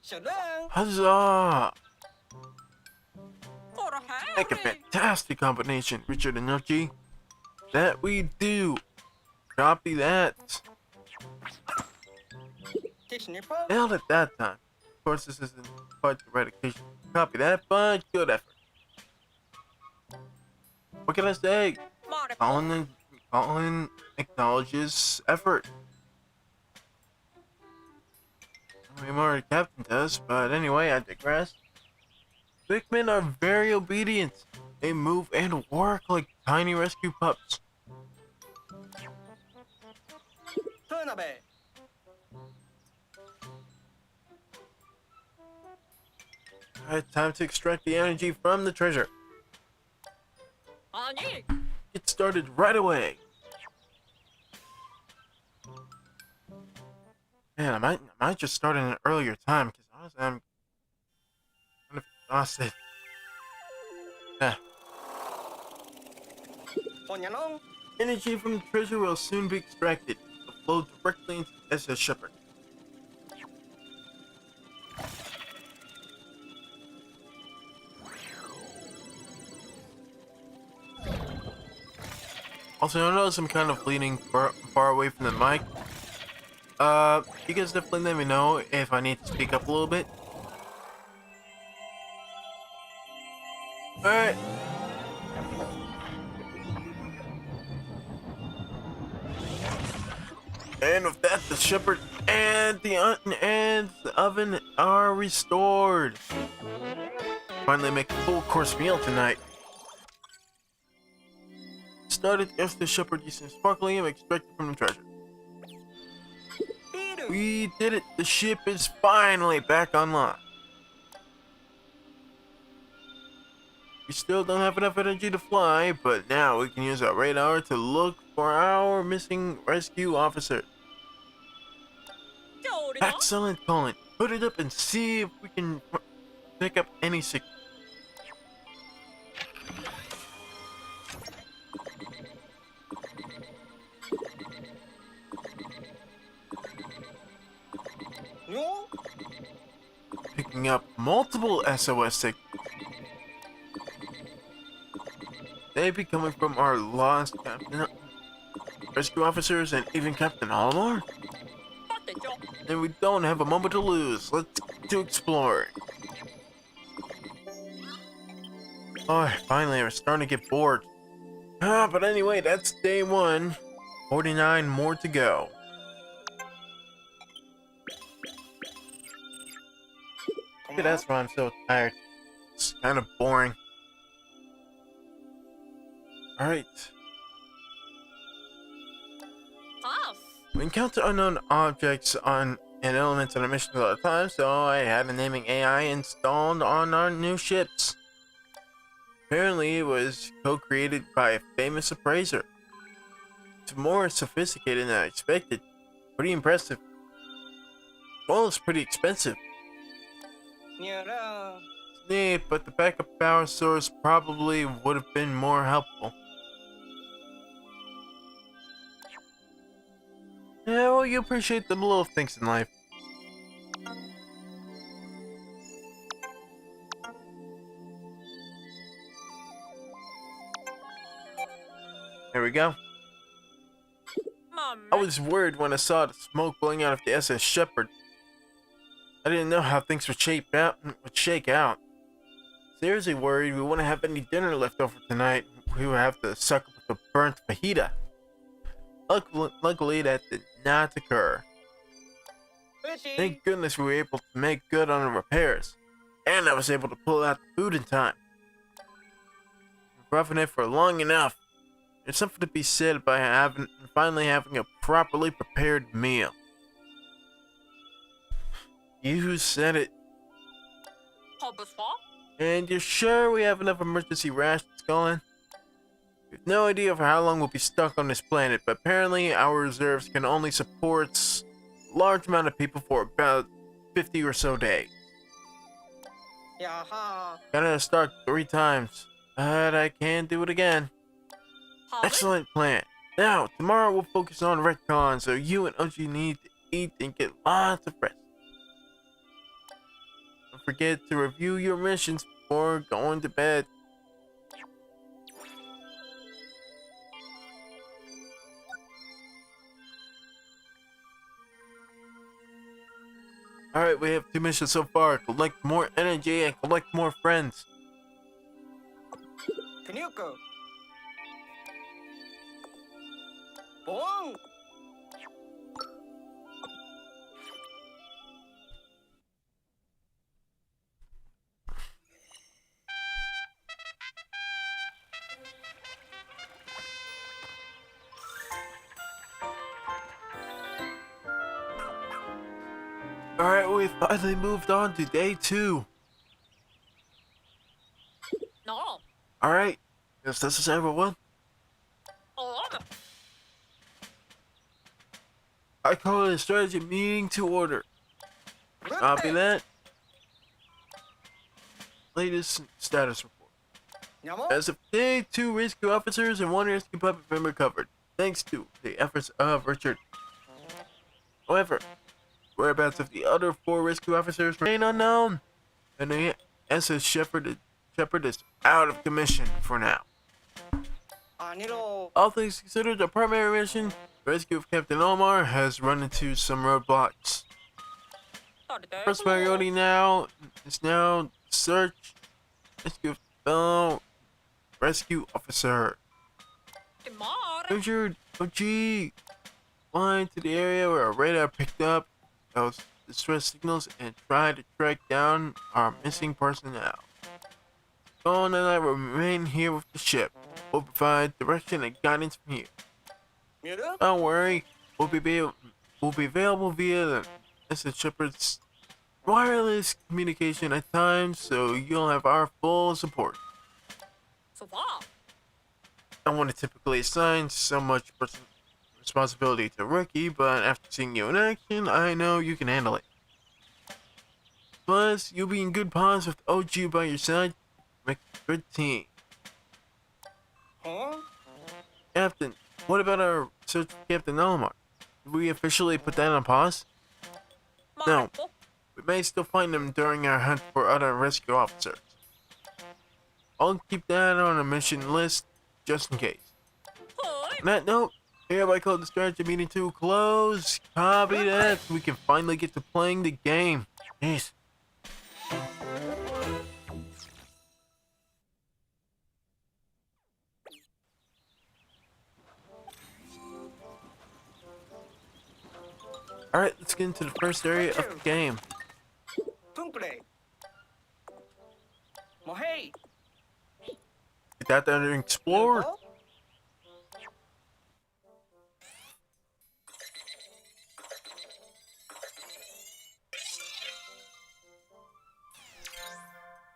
Shadang. Huzzah! For Make a Harry. fantastic combination, Richard and Archie. That we do. Copy that. Kiss nipple. Nailed it that time. Of course, this isn't quite the right occasion. Copy that, but good effort. What can I say? Marco. Colin acknowledges effort. I mean, more the captain does, but anyway, I digress. Pikmin are very obedient. They move and work like tiny rescue pups. Tunabe. Alright, time to extract the energy from the treasure. 아니. Get started right away. Man, I might just start at an earlier time because honestly, I'm kind of exhausted. Yeah. Ponyanong. Energy from the treasure will soon be extracted. It will flow directly into the SS Shepherd. Also, I notice I'm kind of leaning far away from the mic. You guys definitely let me know if I need to speak up a little bit. Alright. And with that, the shepherd and the oven are restored. Finally make a full course meal tonight. Started as the shepherd using sparkling and extracted from the treasure. Biru. We did it! The ship is finally back online. We still don't have enough energy to fly, but now we can use our radar to look for our missing rescue officer. 저리가. Excellent, Colin. Put it up and see if we can pick up any signal. No. Picking up multiple SOS signals. They be coming from our lost captain, rescue officers, and even Captain Olimar. 맞대죠. And we don't have a moment to lose. Let's get to exploring. Oh, finally, we're starting to get bored. But anyway, that's day 1. 49 more to go. Maybe that's why I'm so tired. It's kind of boring. Alright. Pass. We encounter unknown objects and elements on a mission a lot of times, so I had a naming AI installed on our new ships. Apparently, it was co-created by a famous appraiser. It's more sophisticated than I expected. Pretty impressive. Well, it's pretty expensive. Nyara. It's neat, but the backup power source probably would have been more helpful. Yeah, well, you appreciate the little things in life. There we go. Mom. I was worried when I saw the smoke blowing out of the SS Shepherd. I didn't know how things would shake out. Seriously worried we wouldn't have any dinner left over tonight. We would have to suck up with a burnt fajita. Luckily, that did not occur. Fishy. Thank goodness we were able to make good on the repairs. And I was able to pull out the food in time. Roughing it for long enough. There's something to be said about finally having a properly prepared meal. You said it. 허브서? And you're sure we have enough emergency rations going? We have no idea for how long we'll be stuck on this planet, but apparently our reserves can only support a large amount of people for about 50 or so days. Yaha. Gotta start 3 times, but I can do it again. 허브? Excellent plan. Now, tomorrow we'll focus on retcon, so you and OG need to eat and get lots of rest. forget to review your missions before going to bed. Alright, we have 2 missions so far. Collect more energy and collect more friends. 근육. 봉. Alright, we finally moved on to day 2. No. Alright, guess this is everyone. I call it a strategy meeting to order. Copy that. Latest status report. 냐모. As of day 2 rescue officers and 1 rescue puppet have been recovered, thanks to the efforts of Richard. However, whereabouts of the other 4 rescue officers remain unknown, and the SS Shepherd is out of commission for now. 아니로. All things considered, the primary mission, the rescue of Captain Omar, has run into some roadblocks. First priority now is search, rescue of fellow rescue officer. Richard, OG, fly to the area where our radar picked up those distress signals and try to track down our missing personnel. Dawn and I will remain here with the ship. We'll provide direction and guidance from here. 미르. Don't worry, we'll be available via the SS Shepherd's wireless communication at times, so you'll have our full support. I want to typically assign so much responsibility to Rookie, but after seeing you in action, I know you can handle it. Plus, you'll be in good paws with OG by your side. Make a good team. 어? Captain, what about our search for Captain Elmar? Did we officially put that on pause? No. We may still find him during our hunt for other rescue officers. I'll keep that on a mission list just in case. On that note, hereby call the strategy meeting to a close. Copy that so we can finally get to playing the game. Jeez. Alright, let's get into the first area of the game. 퉁플레이. 뭐 헤이. Get out there and explore. 어?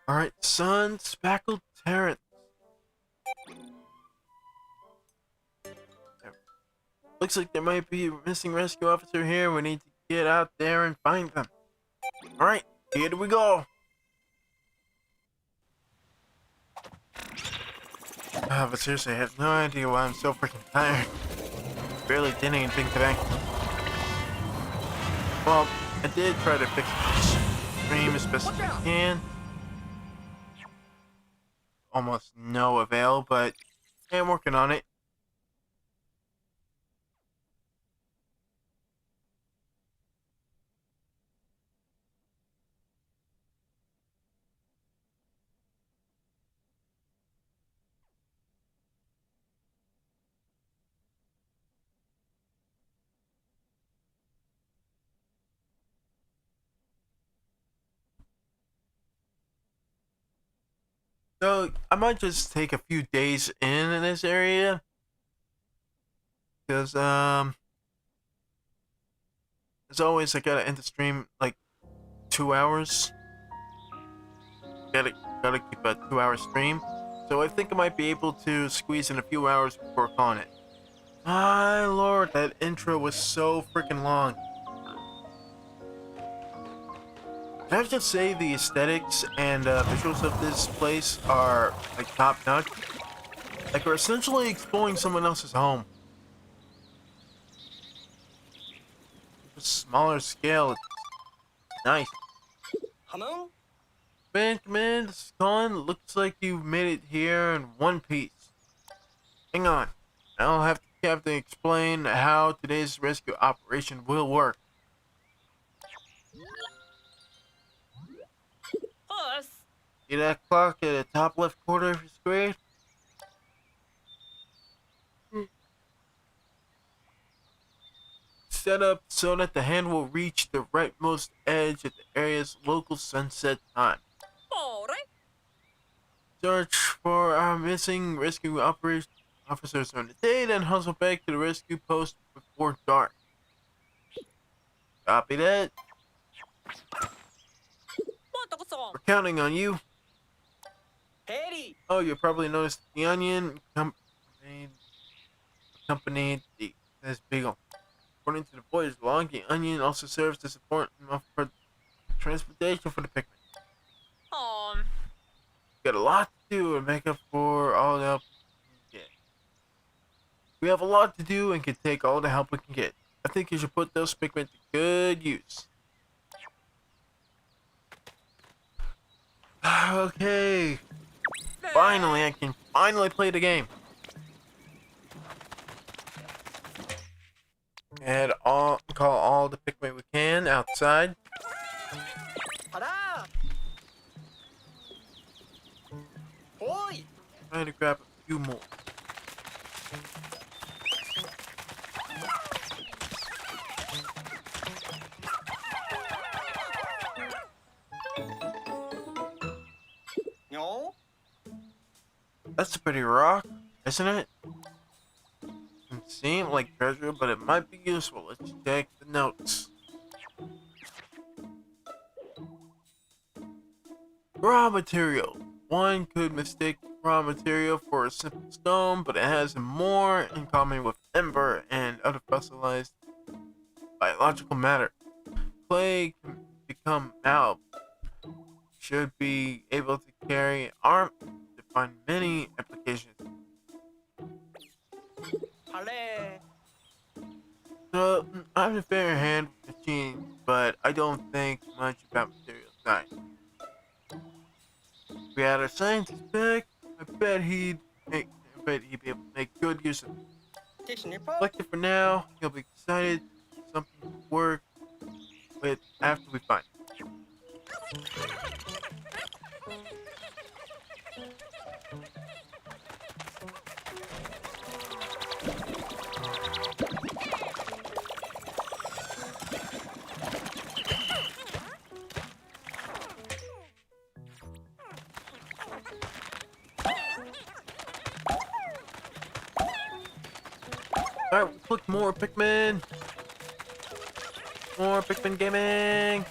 Alright, Sun Spackled Terrence. Looks like there might be a missing rescue officer here. We need to get out there and find them. Alright, here we go. But seriously, I have no idea why I'm so freaking tired. Barely did anything today. Well, I did try to fix the stream as best as I can. Almost no avail, but I'm working on it. So I might just take a few days in this area, because as always, I gotta end the stream like 2 hours. Gotta keep a 2-hour stream. So I think I might be able to squeeze in a few hours before calling it. My lord, that intro was so freaking long. I have to say the aesthetics and visuals of this place are like top notch. Like we're essentially exploring someone else's home. A smaller scale, it's nice. 함흥. Pikmin, this is Colin. Looks like you've made it here in one piece. Hang on. I'll have to Captain explain how today's rescue operation will work. Horse. See that clock at the top left corner of your screen? Set up so that the hand will reach the rightmost edge at the area's local sunset time. Bore. Search for our missing rescue operation officers during the day, then hustle back to the rescue post before dark. Copy that. What We're counting on you. Harry. Oh, you probably noticed the onion accompanied this beagle. According to the voyage log, the onion also serves as support for transportation for the Pikmin. Got a lot to do and make up for all the help we can get. We have a lot to do and can take all the help we can get. I think you should put those Pikmin to good use. Okay, finally, I can finally play the game. And call all the Pikmin we can outside. Hara. Oi. Trying to grab a few more. No. That's a pretty rock, isn't it? Doesn't seem like treasure, but it might be useful. Let's check the notes. Raw material. One could mistake raw material for a simple stone, but it has more in common with ember and other fossilized biological matter. Clay can become malleable. Should be able to carry arm to find many applications. Hale. So, I'm a fair hand with machines, but I don't think much about material science. If we had a scientist back, I bet he'd be able to make good use of it. Kisnipo. Select it for now. He'll be excited. Something to work with after we find it. Alright, let's look more Pikmin. More Pikmin gaming.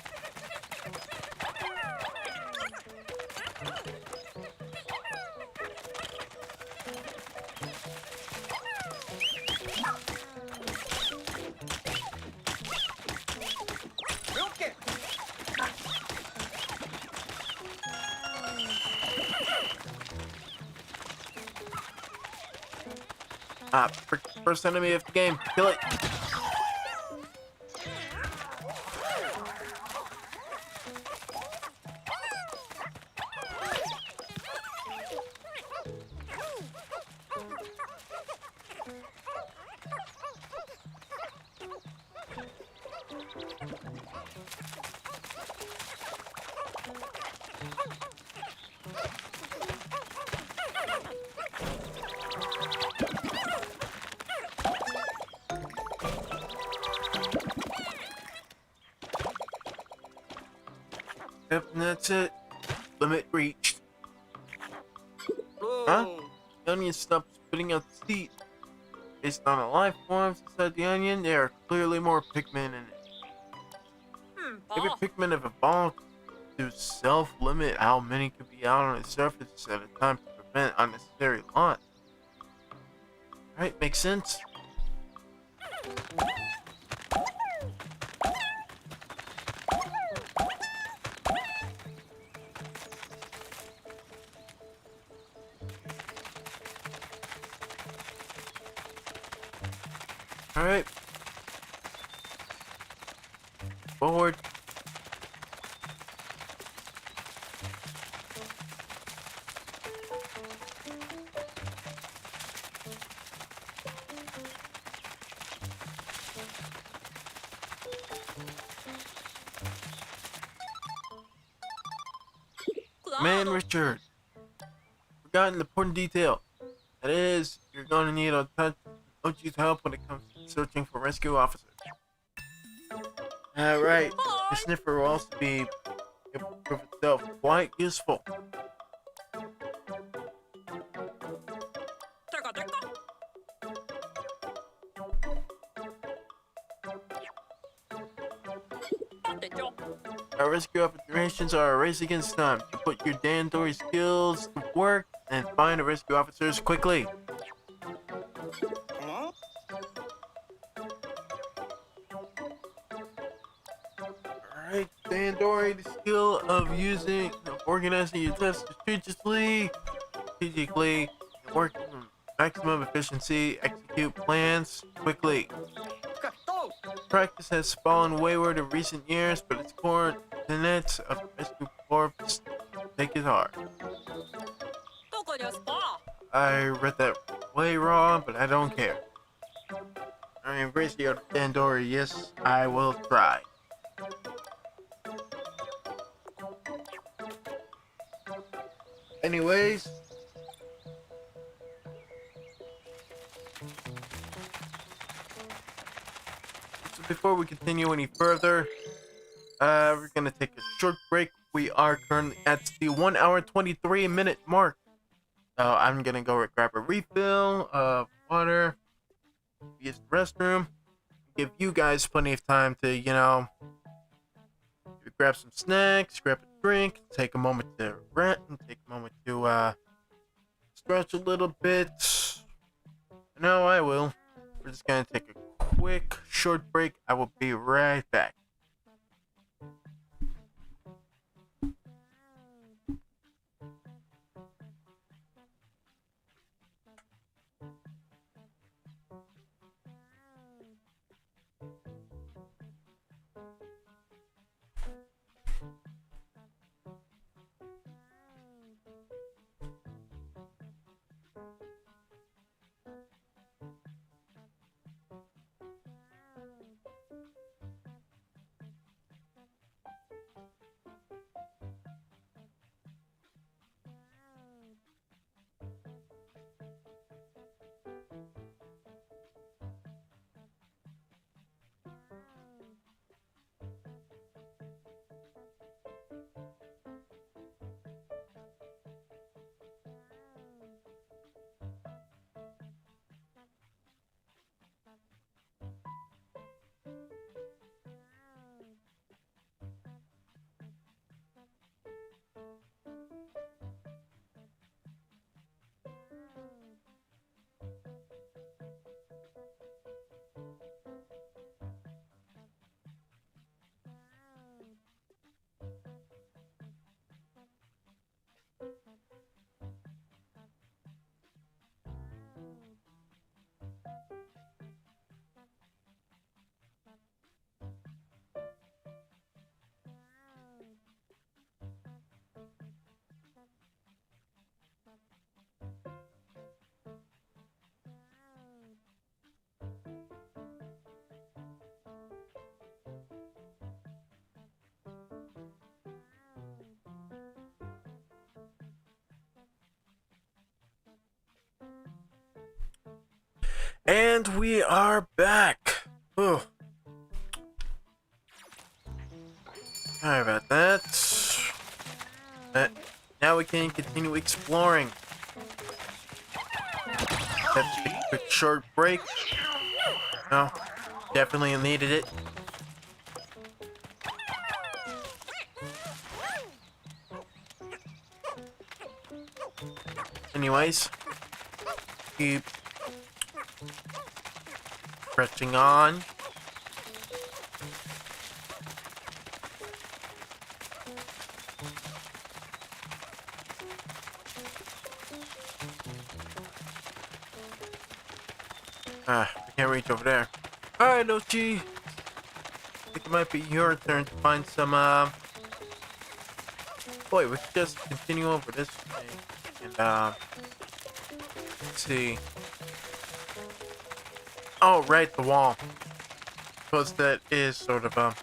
Okay. First enemy of the game. Kill it. Yep, and that's it. Limit reached. Huh? The onion stopped spitting out the seed. Based on the life forms inside the onion, there are clearly more Pikmin in it. Maybe Pikmin have evolved to self-limit how many could be out on the surface at a time to prevent unnecessary loss. Right, makes sense. Alright. Forward. Man, Richard, forgot an important detail. That is, you're gonna need a touch Ochi's help when it comes to searching for rescue officers. Alright, the sniffer will also be able to prove itself quite useful. 될까 될까? 됐죠? Our rescue operations are a race against time. To put your Dan Dory skills to work and find the rescue officers quickly. 어? Alright, Dan Dory, the skill of organizing your tasks strategically, and working with maximum efficiency, execute plans quickly. 또! Practice has fallen wayward in recent years, but its core tenets of the rescue corps take it hard. 또 걸렸어. I read that way wrong, but I don't care. I embrace the art of Dan Dory. Yes, I will try. Anyways, so before we continue any further, we're gonna take a short break. We are currently at the 1 hour 23-minute mark. So I'm gonna go grab a refill of water, use the restroom, give you guys plenty of time to, grab some snacks, grab a drink, take a moment to rest, and take a moment to stretch a little bit. No, I will. We're just gonna take a quick short break. I will be right back. And we are back. Ooh. Sorry about that. Now we can continue exploring. Let's take a quick short break. No, definitely needed it. Anyways, keep pressing on. We can't reach over there. Alright, Ochi. I think it might be your turn to find some, Boy, we could just continue over this thing. And, let's see. Oh, right, the wall. Suppose that is sort of a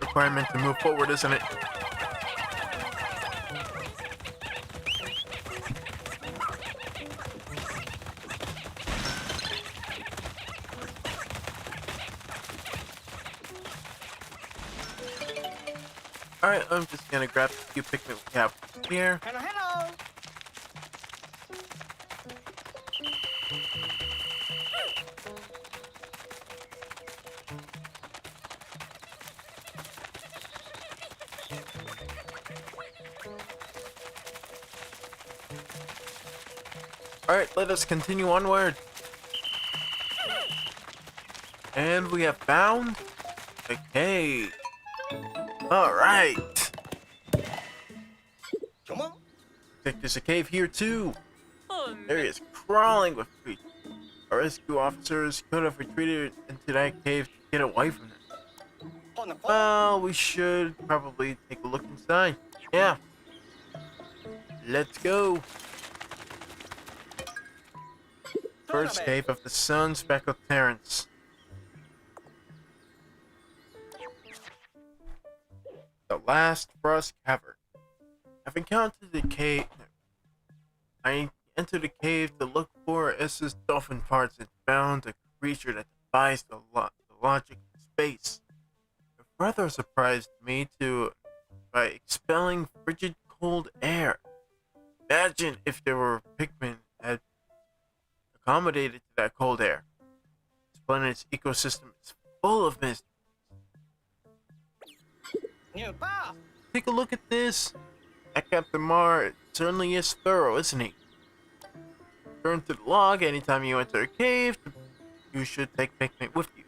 requirement to move forward, isn't it? Alright, I'm just gonna grab a few Pikmin we have here. Hello, hello. Alright, let us continue onward. And we have found a cave. Alright. Come on. Think there's a cave here too. 음, There he is, crawling with creatures. Our rescue officers could have retreated into that cave to get away from them. On the phone. Well, we should probably take a look inside. Yeah. Let's go. First cave of the sun-speckled Terrence. The last frost cavern. I've encountered the cave. I entered the cave to look for S's dolphin parts and found a creature that defies the logic of space. It further surprised me by expelling frigid cold air. Imagine if there were Pikmin had accommodated to that cold air. This planet's ecosystem is full of mystery. New path. Take a look at this. That Captain Mar certainly is thorough, isn't he? Turn to the log anytime you enter a cave. You should take Pikmin with you.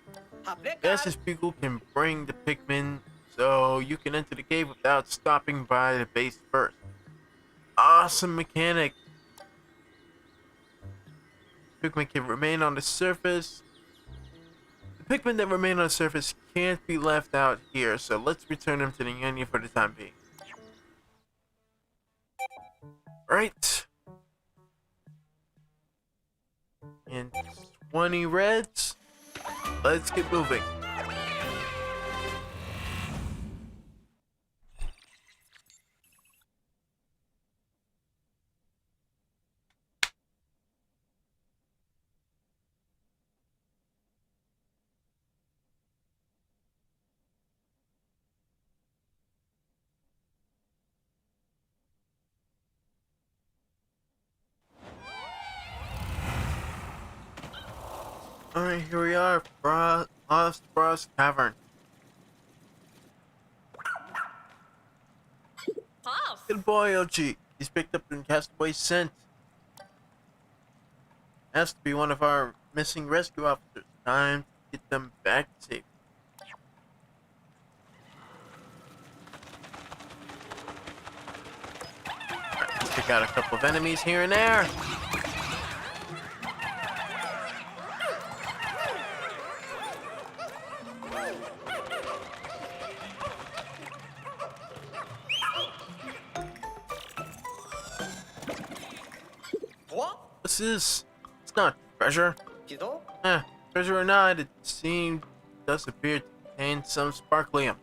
Yes, this Beagle can bring the Pikmin, so you can enter the cave without stopping by the base first. Awesome mechanic. Pikmin can remain on the surface. The Pikmin that remain on the surface can't be left out here, so let's return them to the Onion for the time being. Right. And 20 reds. Let's get moving. Alright, here we are, Lost Frost Cavern. pass. Good boy, OG. He's picked up the castaway scent. Has to be one of our missing rescue officers. Time to get them back safe. Alright, let's pick out a couple of enemies here and there. What? What's this? It's not treasure. 기도? Treasure or not, does appear to contain some sparklium.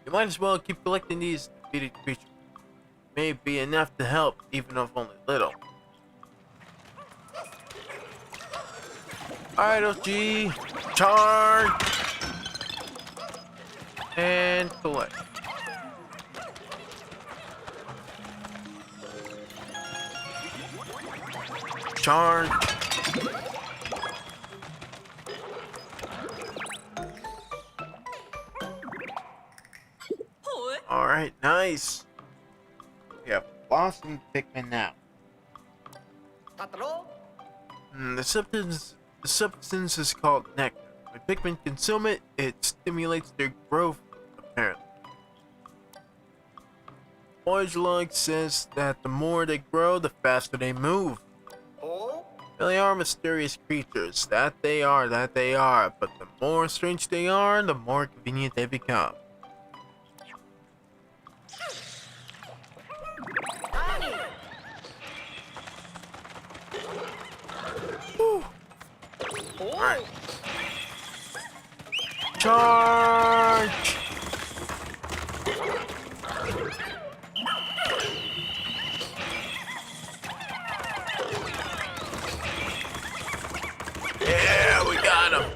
You might as well keep collecting these defeated creatures. May be enough to help, even if only little. Alright, OG. Charge! And collect. Charge. 헐. Alright, nice. We have Blossom Pikmin now. 다 들어? The substance is called nectar. When Pikmin consume it, it stimulates their growth, apparently. Voyage log says that the more they grow, the faster they move. 오? They are mysterious creatures, that they are, but the more strange they are, the more convenient they become. 아니. Whew. 오. Alright. Charge! Yeah, we got him!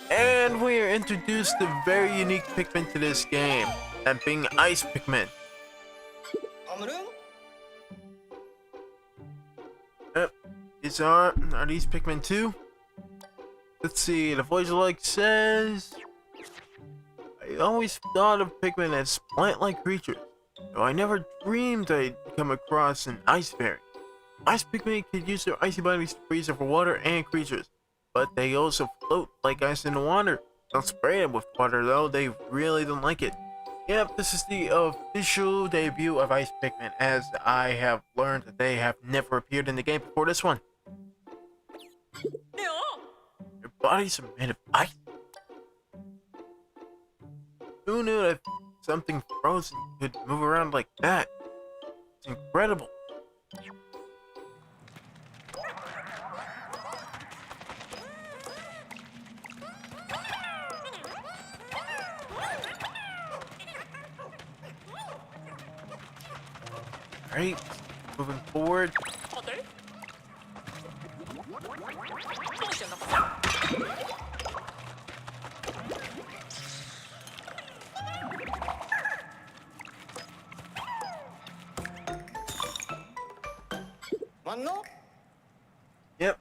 And we are introduced to very unique Pikmin to this game. That being ice Pikmin. 아무른 Yep. Are these Pikmin too? Let's see, the voice like says... I always thought of Pikmin as plant-like creatures, though I never dreamed I'd come across an ice fairy. Ice Pikmin could use their icy bodies to freeze over water and creatures, but they also float like ice in the water. Don't spray them with water though, they really don't like it. Yep, this is the official debut of Ice Pikmin, as I have learned that they have never appeared in the game before this one. Ja. Their bodies are made of ice. Who knew that something frozen could move around like that? It's incredible. Alright, moving forward. 어때? 또 시작났어. 왔노? Yep.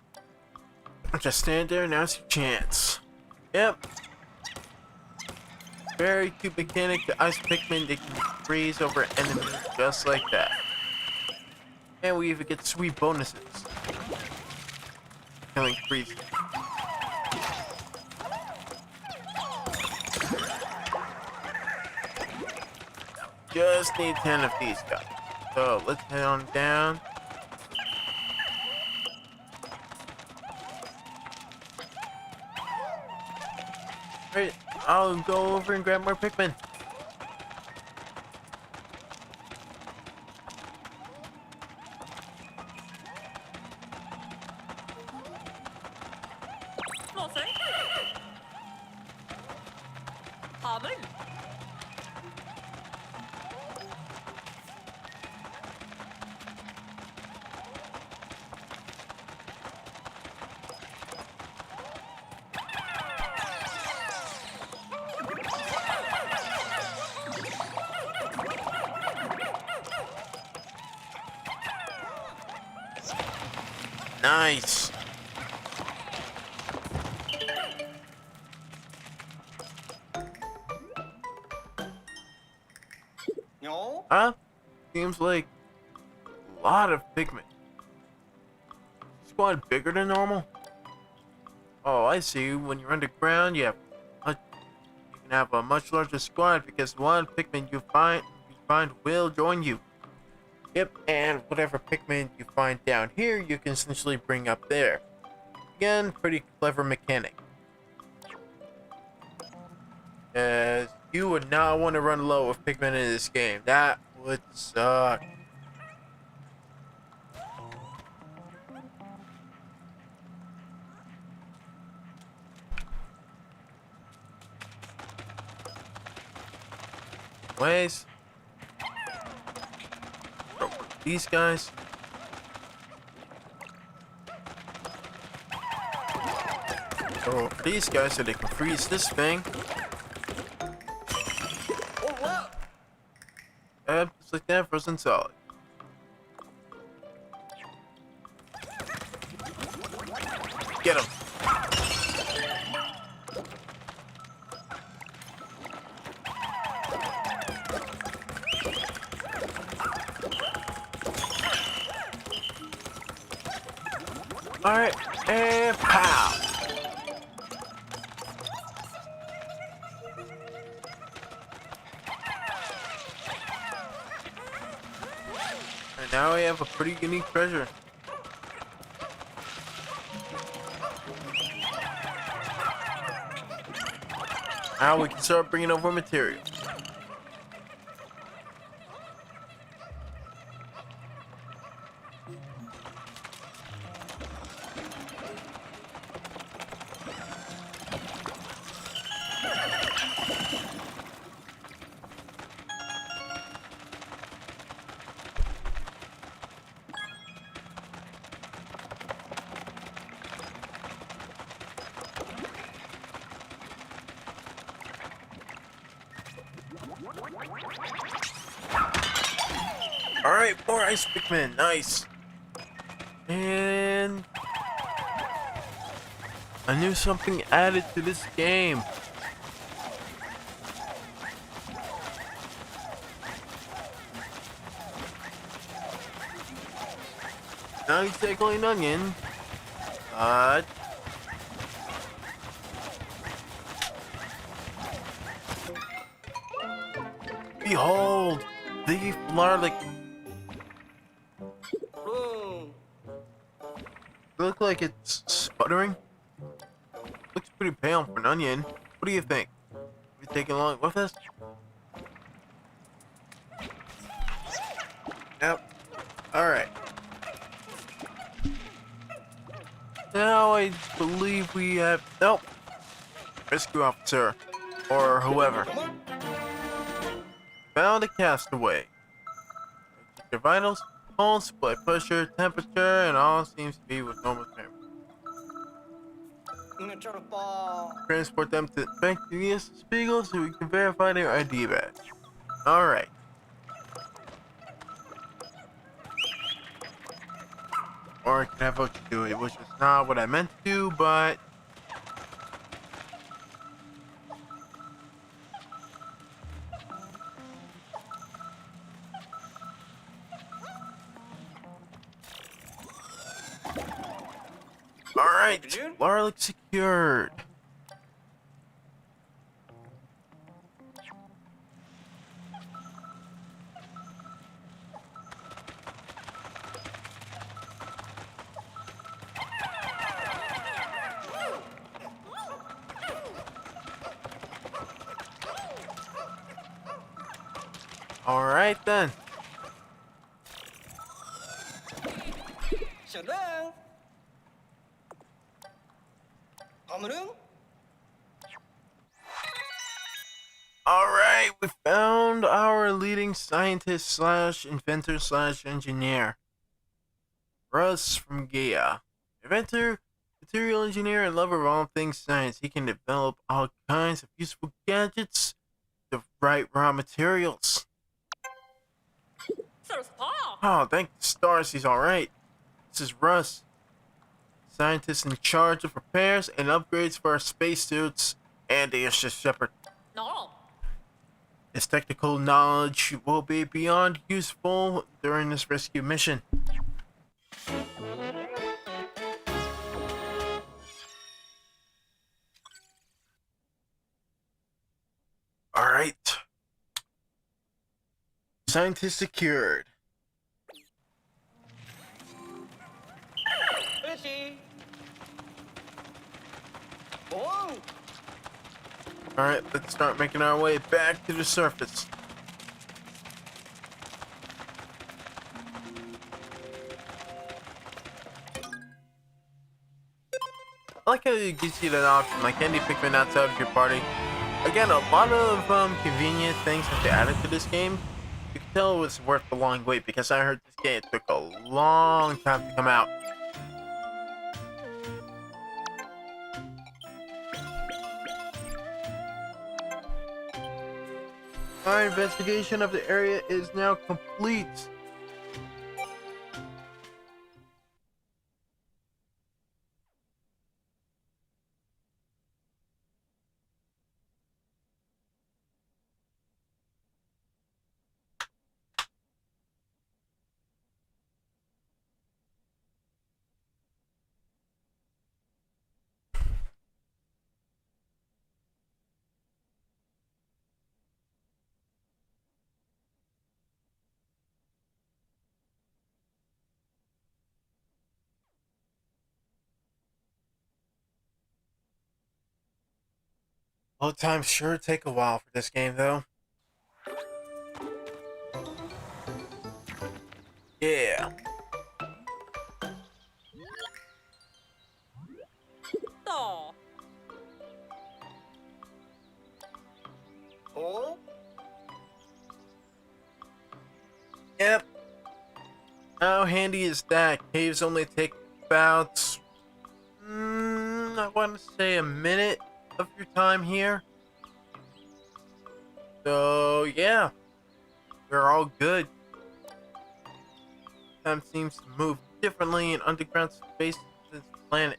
Just stand there, now's your chance. Yep. Very cute mechanic, the ice Pikmin, they can freeze over enemies just like that. And we even get sweet bonuses. Killing freeze. Just need 10 of these guys. So let's head on down. Alright, I'll go over and grab more Pikmin. 뭐세? 밤은? Nice. 요? Huh? Seems like a lot of Pikmin. Squad bigger than normal? Oh, I see. When you're underground, you can have a much larger squad because one Pikmin you find will join you. Yep, and whatever Pikmin you find down here, you can essentially bring up there. Again, pretty clever mechanic. As you would not want to run low with Pikmin in this game. That would suck. Ways. These guys. Oh, these guys so they can freeze this thing. 오 뭐야? Just like that, frozen solid. Get him. Alright, and pow! And now we have a pretty unique treasure. Now we can start bringing over material. Alright, more ice Pikmin, nice. And I knew something added to this game. Not exactly an onion, but behold, the Larlic. 응. Look like it's sputtering. Looks pretty pale for an onion. What do you think? We taking along with us? Yep. Alright. Now I believe we have... Nope. Rescue officer. Or whoever. Found a castaway. Check your vitals, pulse, blood pressure, temperature, and all seems to be with normal temp. 응, 저러빠. Transport them to Factinius Spiegel so we can verify their ID badge. Alright. Or I can have Oak do it, which is not what I meant to do, but... Alright, Larlic secured. Alright then. 샤랑. 아무릉. Alright, we found our leading scientist slash inventor slash engineer. Russ from Gaia. Inventor, material engineer, and lover of all things science. He can develop all kinds of useful gadgets with the right raw materials. Oh, thank the stars he's alright. This is Russ. Scientist in charge of repairs and upgrades for our spacesuits and the Airship Shepherd. No. His technical knowledge will be beyond useful during this rescue mission. Alright. Scientist secured. 그렇지. 오. Alright, let's start making our way back to the surface. I like how it gives you that option, like any Pikmin outside of your party. Again, a lot of convenient things have been added to this game. You can tell it was worth the long wait because I heard this game took a long time to come out. Our investigation of the area is now complete. Load times sure take a while for this game, though. Yeah. No. 오. Yep. How handy is that? Caves only take about, I want to say a minute of your time here. So, yeah. We're all good. Time seems to move differently in underground space than this planet.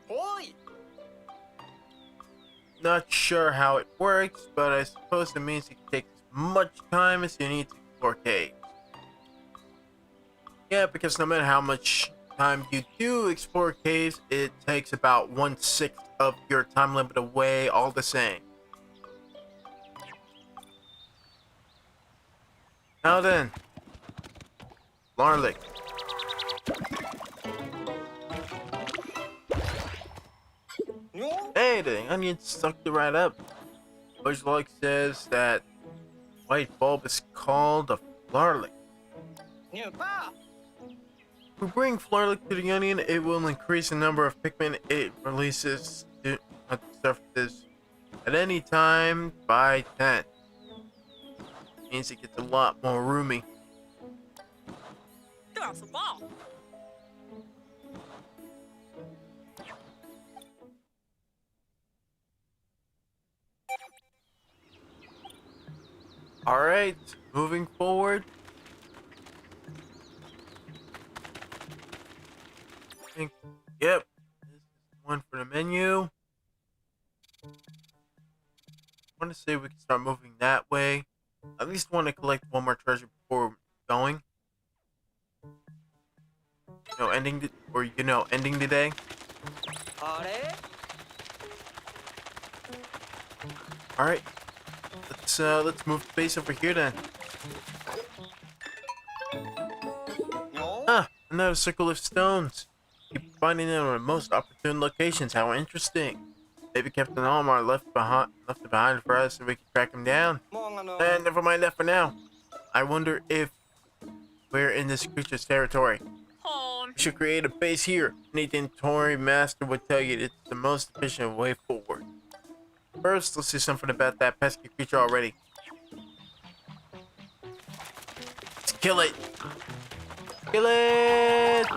ほい Not sure how it works, but I suppose it means you can take as much time as you need to explore caves. Yeah, because no matter how much time you do explore caves, it takes about 1/6 of your time limit away all the same. Now then, Larlick. No? Hey, the onion sucked it right up. Larlick says that white bulb is called a Larlick. New pa. If we bring Flarlick to the onion, it will increase the number of Pikmin it releases to the surface at any time by 10. Means it gets a lot more roomy. That's a ball. Alright, moving forward. I think, yep, this is one for the menu. I want to say we can start moving that way. I at least want to collect one more treasure before going. Ending the day. あれ Alright, let's move the base over here then. No? Ah, another circle of stones. Keep finding them in the most opportune locations. How interesting. Maybe Captain Almar left it behind for us so we can track him down. もうNever mind that for now. I wonder if we're in this creature's territory. Home. We should create a base here. Any inventory master would tell you it's the most efficient way forward. First, let's do something about that pesky creature already. Let's kill it. Kill it.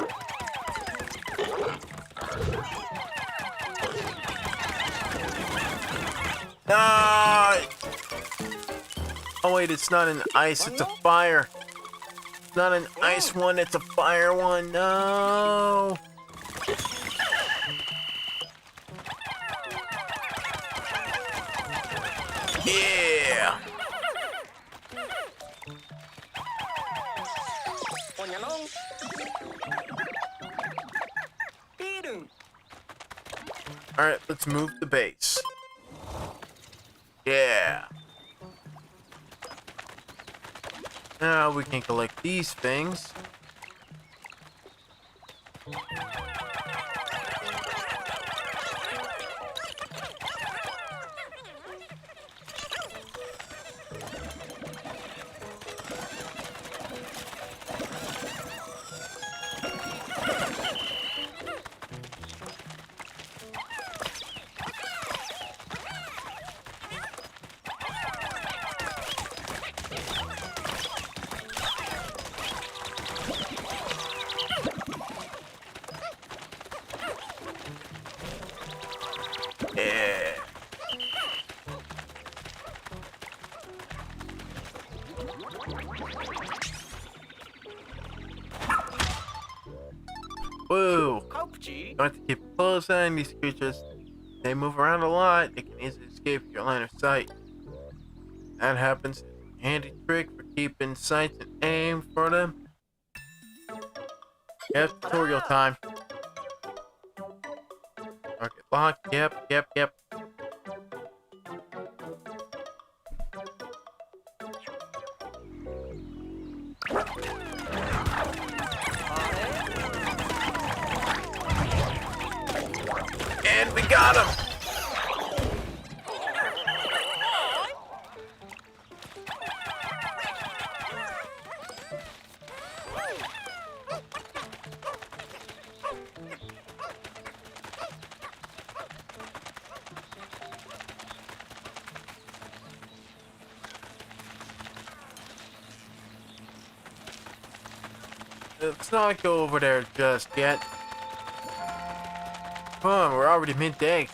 Ah! Oh wait, it's not an ice, it's a fire. It's not an ice one, it's a fire one. No. Yeah. ほにゃのんビールン Alright, let's move the base. Yeah. Now we can collect these things. Yeah. Whoa. カウプチ You have to keep a close eye on these creatures. They move around a lot. They can easily escape your line of sight. That happens. Handy trick for keeping sights and aim for them. Yep, tutorial time. Target lock. Yep. あれ And we got him. Let's not go over there just yet. Come on, we're already midday.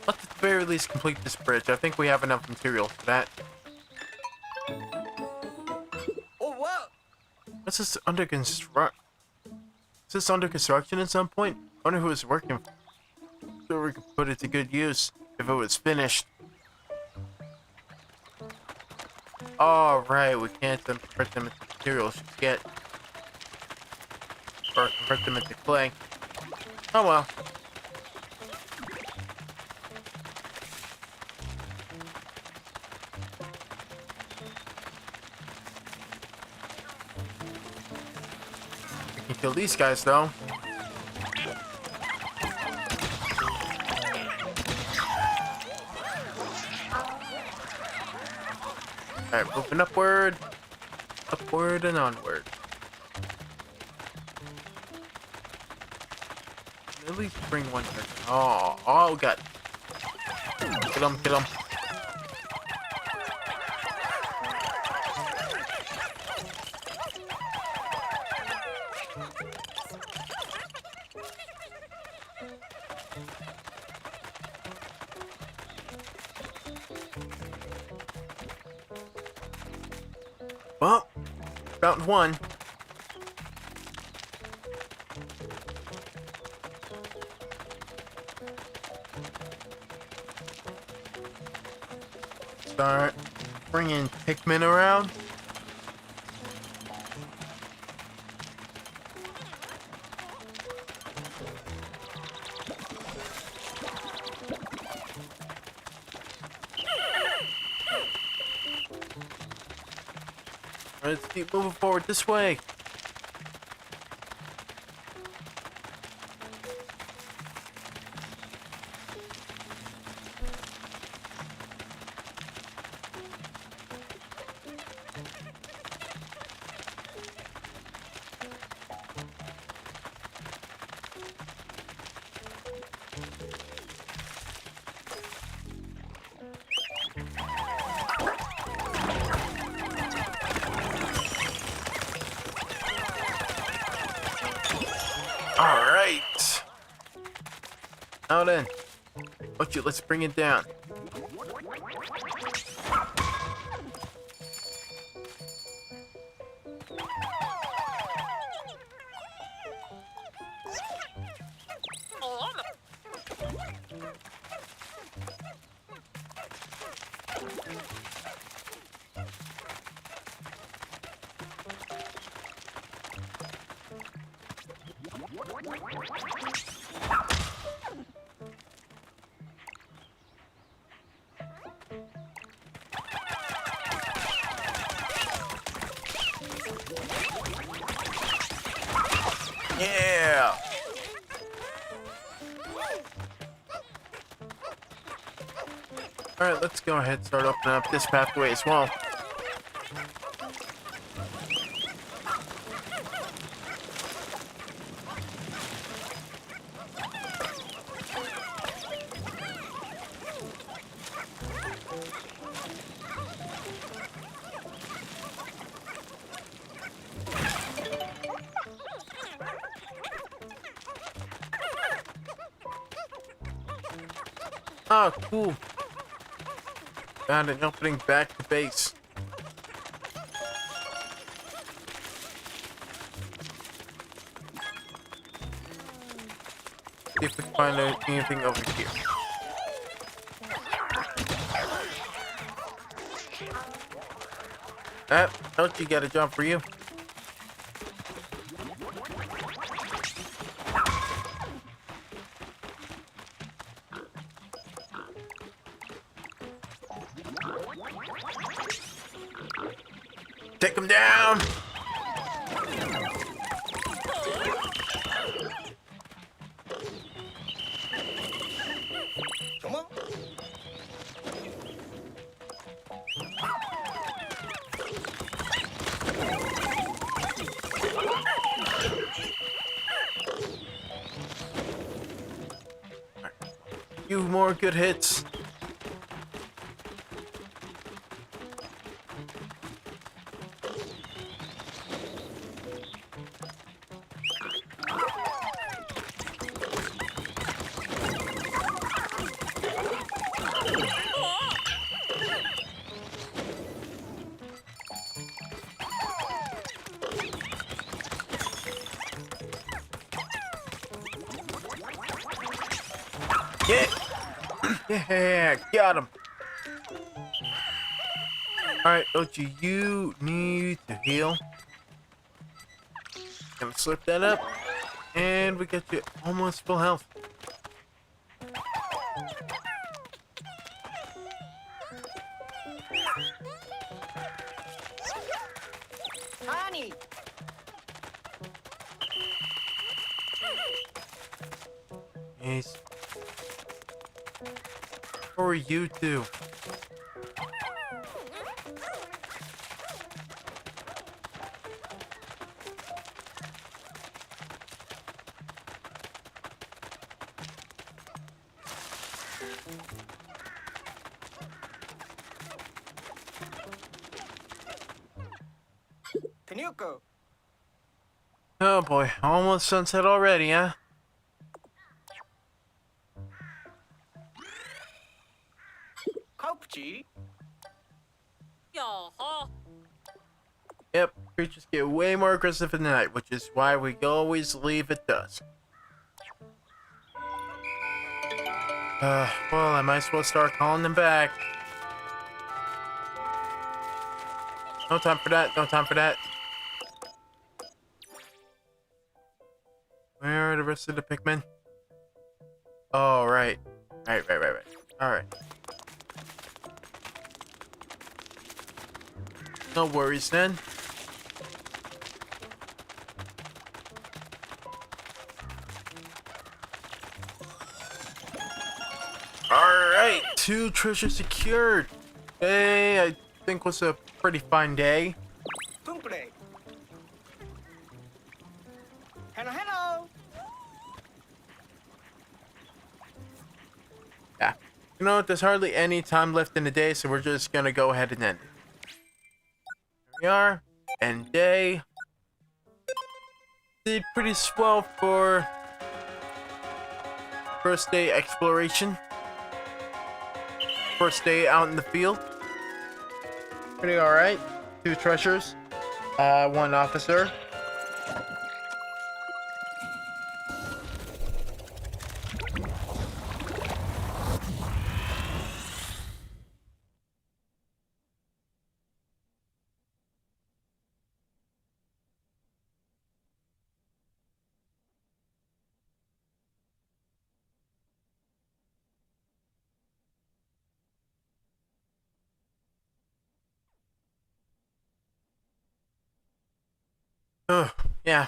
What the very least complete this bridge. I think we have enough material for that. Oh, wow. What's this under construct? Is this under construction at some point? I wonder who it's working for. Sure we could put it to good use if it was finished. Alright, we can't convert them into materials yet. Or convert them into clay. Oh well. We can kill these guys though. Alright, moving upward. Upward and onward. At least bring one person. Oh, God. Kill him, kill him. Well, found one. Start bringing Pikmin around. Let's keep moving forward this way. Alright. Now then. Okay, let's bring it down. Yeah. Alright, let's go ahead and start opening up this pathway as well. Oh, cool. Found an opening back to base. See if we can find anything over here. Don't you got a job for you? Take him down! Come on. Few more good hits. Yeah. Yeah, got him. Alright, Ochi, you need to heal. Gonna slip that up. And we get you almost full health. Honey. Nice. For you too. Kanuko. Oh boy, almost sunset already, huh? Kopchi. Yaha. Yep, creatures get way more aggressive in the night, which is why we always leave at dusk. Well, I might as well start calling them back. No time for that, no time for that. Where are the rest of the Pikmin? Oh, right. Right. Alright. No worries then. Alright, 2 treasures secured. Today, I think was a pretty fine day. Tunkle. Hello. Yeah. You know what, there's hardly any time left in the day, so we're just gonna go ahead and end it. Here we are. End day. Did pretty swell for first day exploration. First day out in the field. Pretty alright. 2 treasures. 1 officer. Yeah.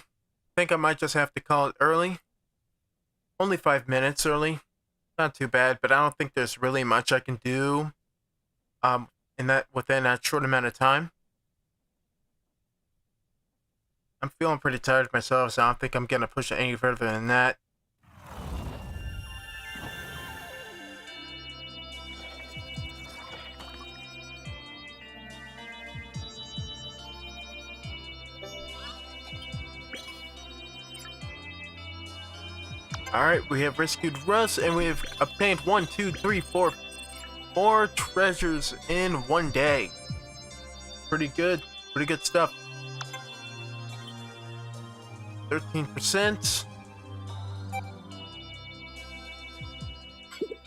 Think I might just have to call it early. Only 5 minutes early. Not too bad, but I don't think there's really much I can do within that short amount of time. I'm feeling pretty tired myself, so I don't think I'm gonna push it any further than that. Alright, we have rescued Russ, and we have obtained 1, 2, 3, 4 more treasures in one day. Pretty good stuff. 13%.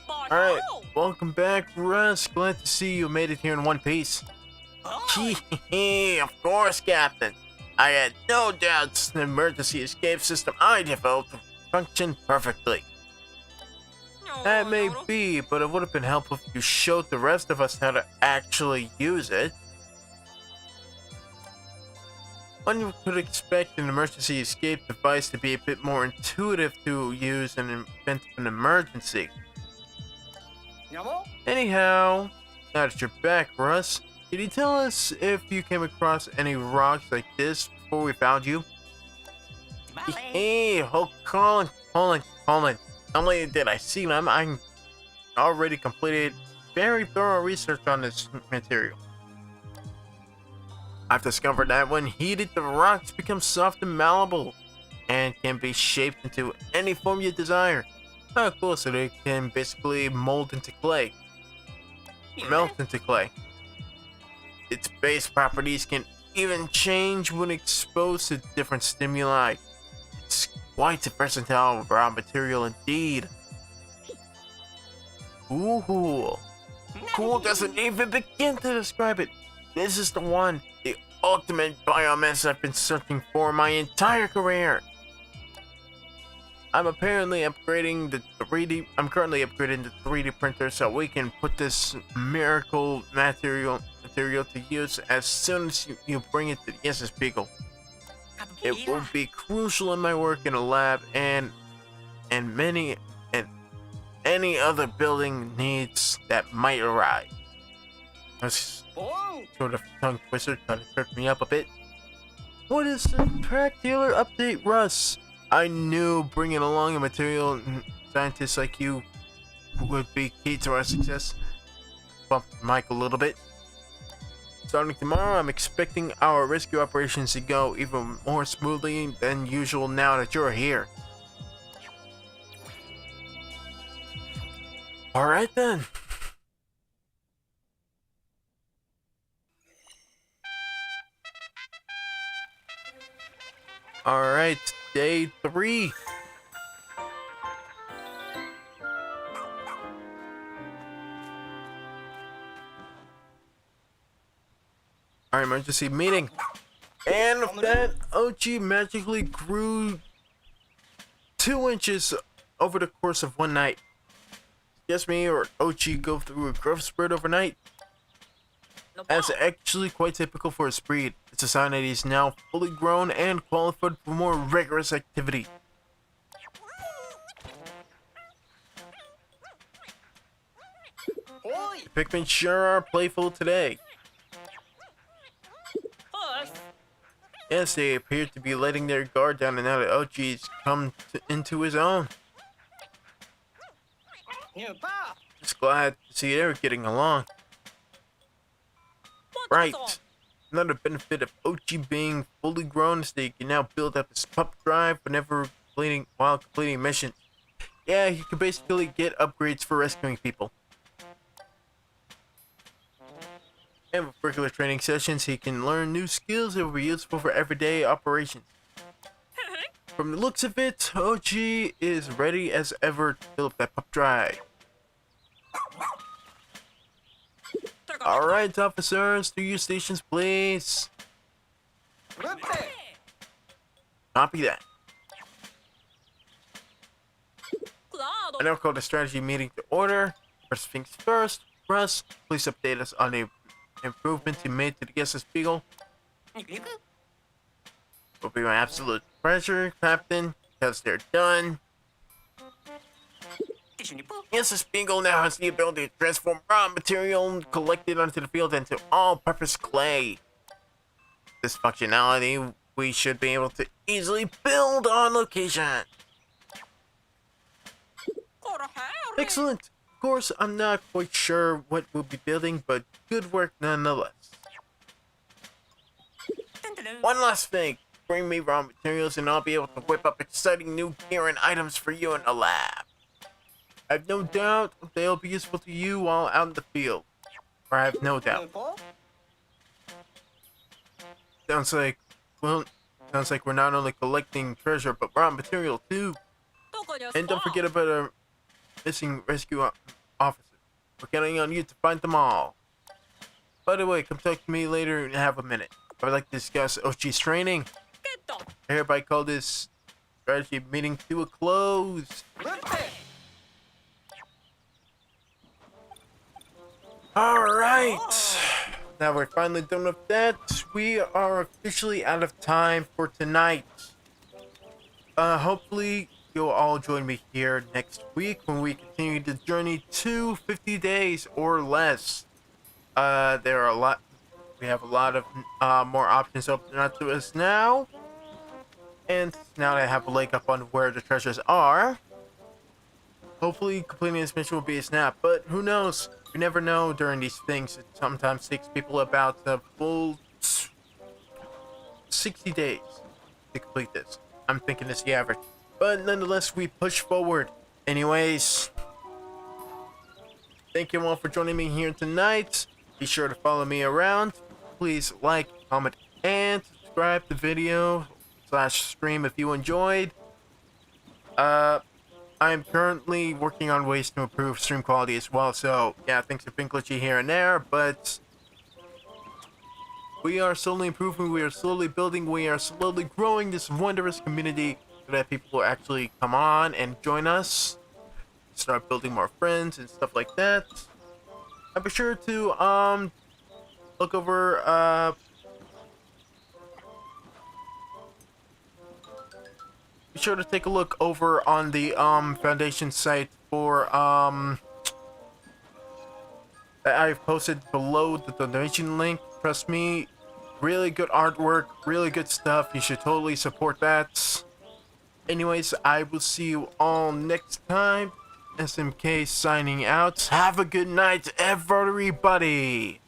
Alright, welcome back, Russ. Glad to see you made it here in one piece. Of course, Captain. I had no doubts the emergency escape system I developed would function perfectly. That may be, but it would have been helpful if you showed the rest of us how to actually use it. One could expect an emergency escape device to be a bit more intuitive to use in an event of an emergency. Anyhow, now that you're back, Russ, can you tell us if you came across any rocks like this before we found you? Hey, hold on. Not only did I see them, I already completed very thorough research on this material. I've discovered that when heated, the rocks become soft and malleable, and can be shaped into any form you desire. Oh, cool, so they can basically mold into clay. Melt into clay. Its base properties can even change when exposed to different stimuli. It's quite a versatile raw material indeed. Ooh. Cool doesn't even begin to describe it. This is the one, the ultimate biomass I've been searching for my entire career. I'm currently upgrading the 3D printer so we can put this miracle material to use as soon as you bring it to the SS Beagle. It will be crucial in my work in a lab and any other building needs that might arise. That's sort of tongue twister, kind of tripped me up a bit. What is the track dealer update, Russ? I knew bringing along a material scientist like you would be key to our success. Bumped Mike a little bit. Starting tomorrow, I'm expecting our rescue operations to go even more smoothly than usual now that you're here. Alright then. Alright, day 3. Our emergency meeting. And that Ochi magically grew 2 inches over the course of one night. Just me or Ochi go through a growth spurt overnight. That's actually quite typical for his breed. It's a sign that he's now fully grown and qualified for more rigorous activity. The Pikmin sure are playful today. Yes, they appear to be letting their guard down, and now that Ochi's come into his own. Just glad to see they're getting along. Right. Another benefit of Ochi being fully grown is that he can now build up his pup drive while completing missions. Yeah, he can basically get upgrades for rescuing people. And with regular training sessions, he can learn new skills that will be useful for everyday operations. From the looks of it, Ochi is ready as ever to build up that pup drive. Alright, officers, to your stations, please. Copy that. I now call the strategy meeting to order. First things first, Russ, please update us on the improvements you made to the SS Beagle. It will be my absolute pleasure, Captain, because they're done. SS Beagle now has the ability to transform raw material collected onto the field into all-purpose clay. This functionality we should be able to easily build on location. Excellent. Of course, I'm not quite sure what we'll be building, but good work nonetheless. One last thing. Bring me raw materials and I'll be able to whip up exciting new gear and items for you in the lab. I've no doubt they'll be useful to you while out in the field. Or I have no doubt. Sounds like we're not only collecting treasure, but raw material too. And don't forget about our missing rescue officers. We're counting on you to find them all. By the way, come talk to me later and have a minute. I would like to discuss Ochi's training. I hereby call this strategy meeting to a close. Alright, now we're finally done with that. We are officially out of time for tonight. Hopefully you'll all join me here next week when we continue the journey to 50 days or less. We have a lot of more options open up to us now. And now that I have a leg up on where the treasures are, hopefully completing this mission will be a snap, but who knows? You never know during these things. It sometimes takes people about a full 60 days to complete this. I'm thinking it's the average. But nonetheless, we push forward. Anyways, thank you all for joining me here tonight. Be sure to follow me around. Please like, comment, and subscribe to the video /stream if you enjoyed. I'm currently working on ways to improve stream quality as well, so yeah, things have been glitchy here and there, but we are slowly improving, we are slowly building, we are slowly growing this wondrous community so that people will actually come on and join us, start building more friends and stuff like that. And be sure to look over be sure to take a look over on the foundation site for that I've posted below the donation link. Trust me, really good artwork, really good stuff. You should totally support that. Anyways, I will see you all next time. SMK signing out. Have a good night, everybody.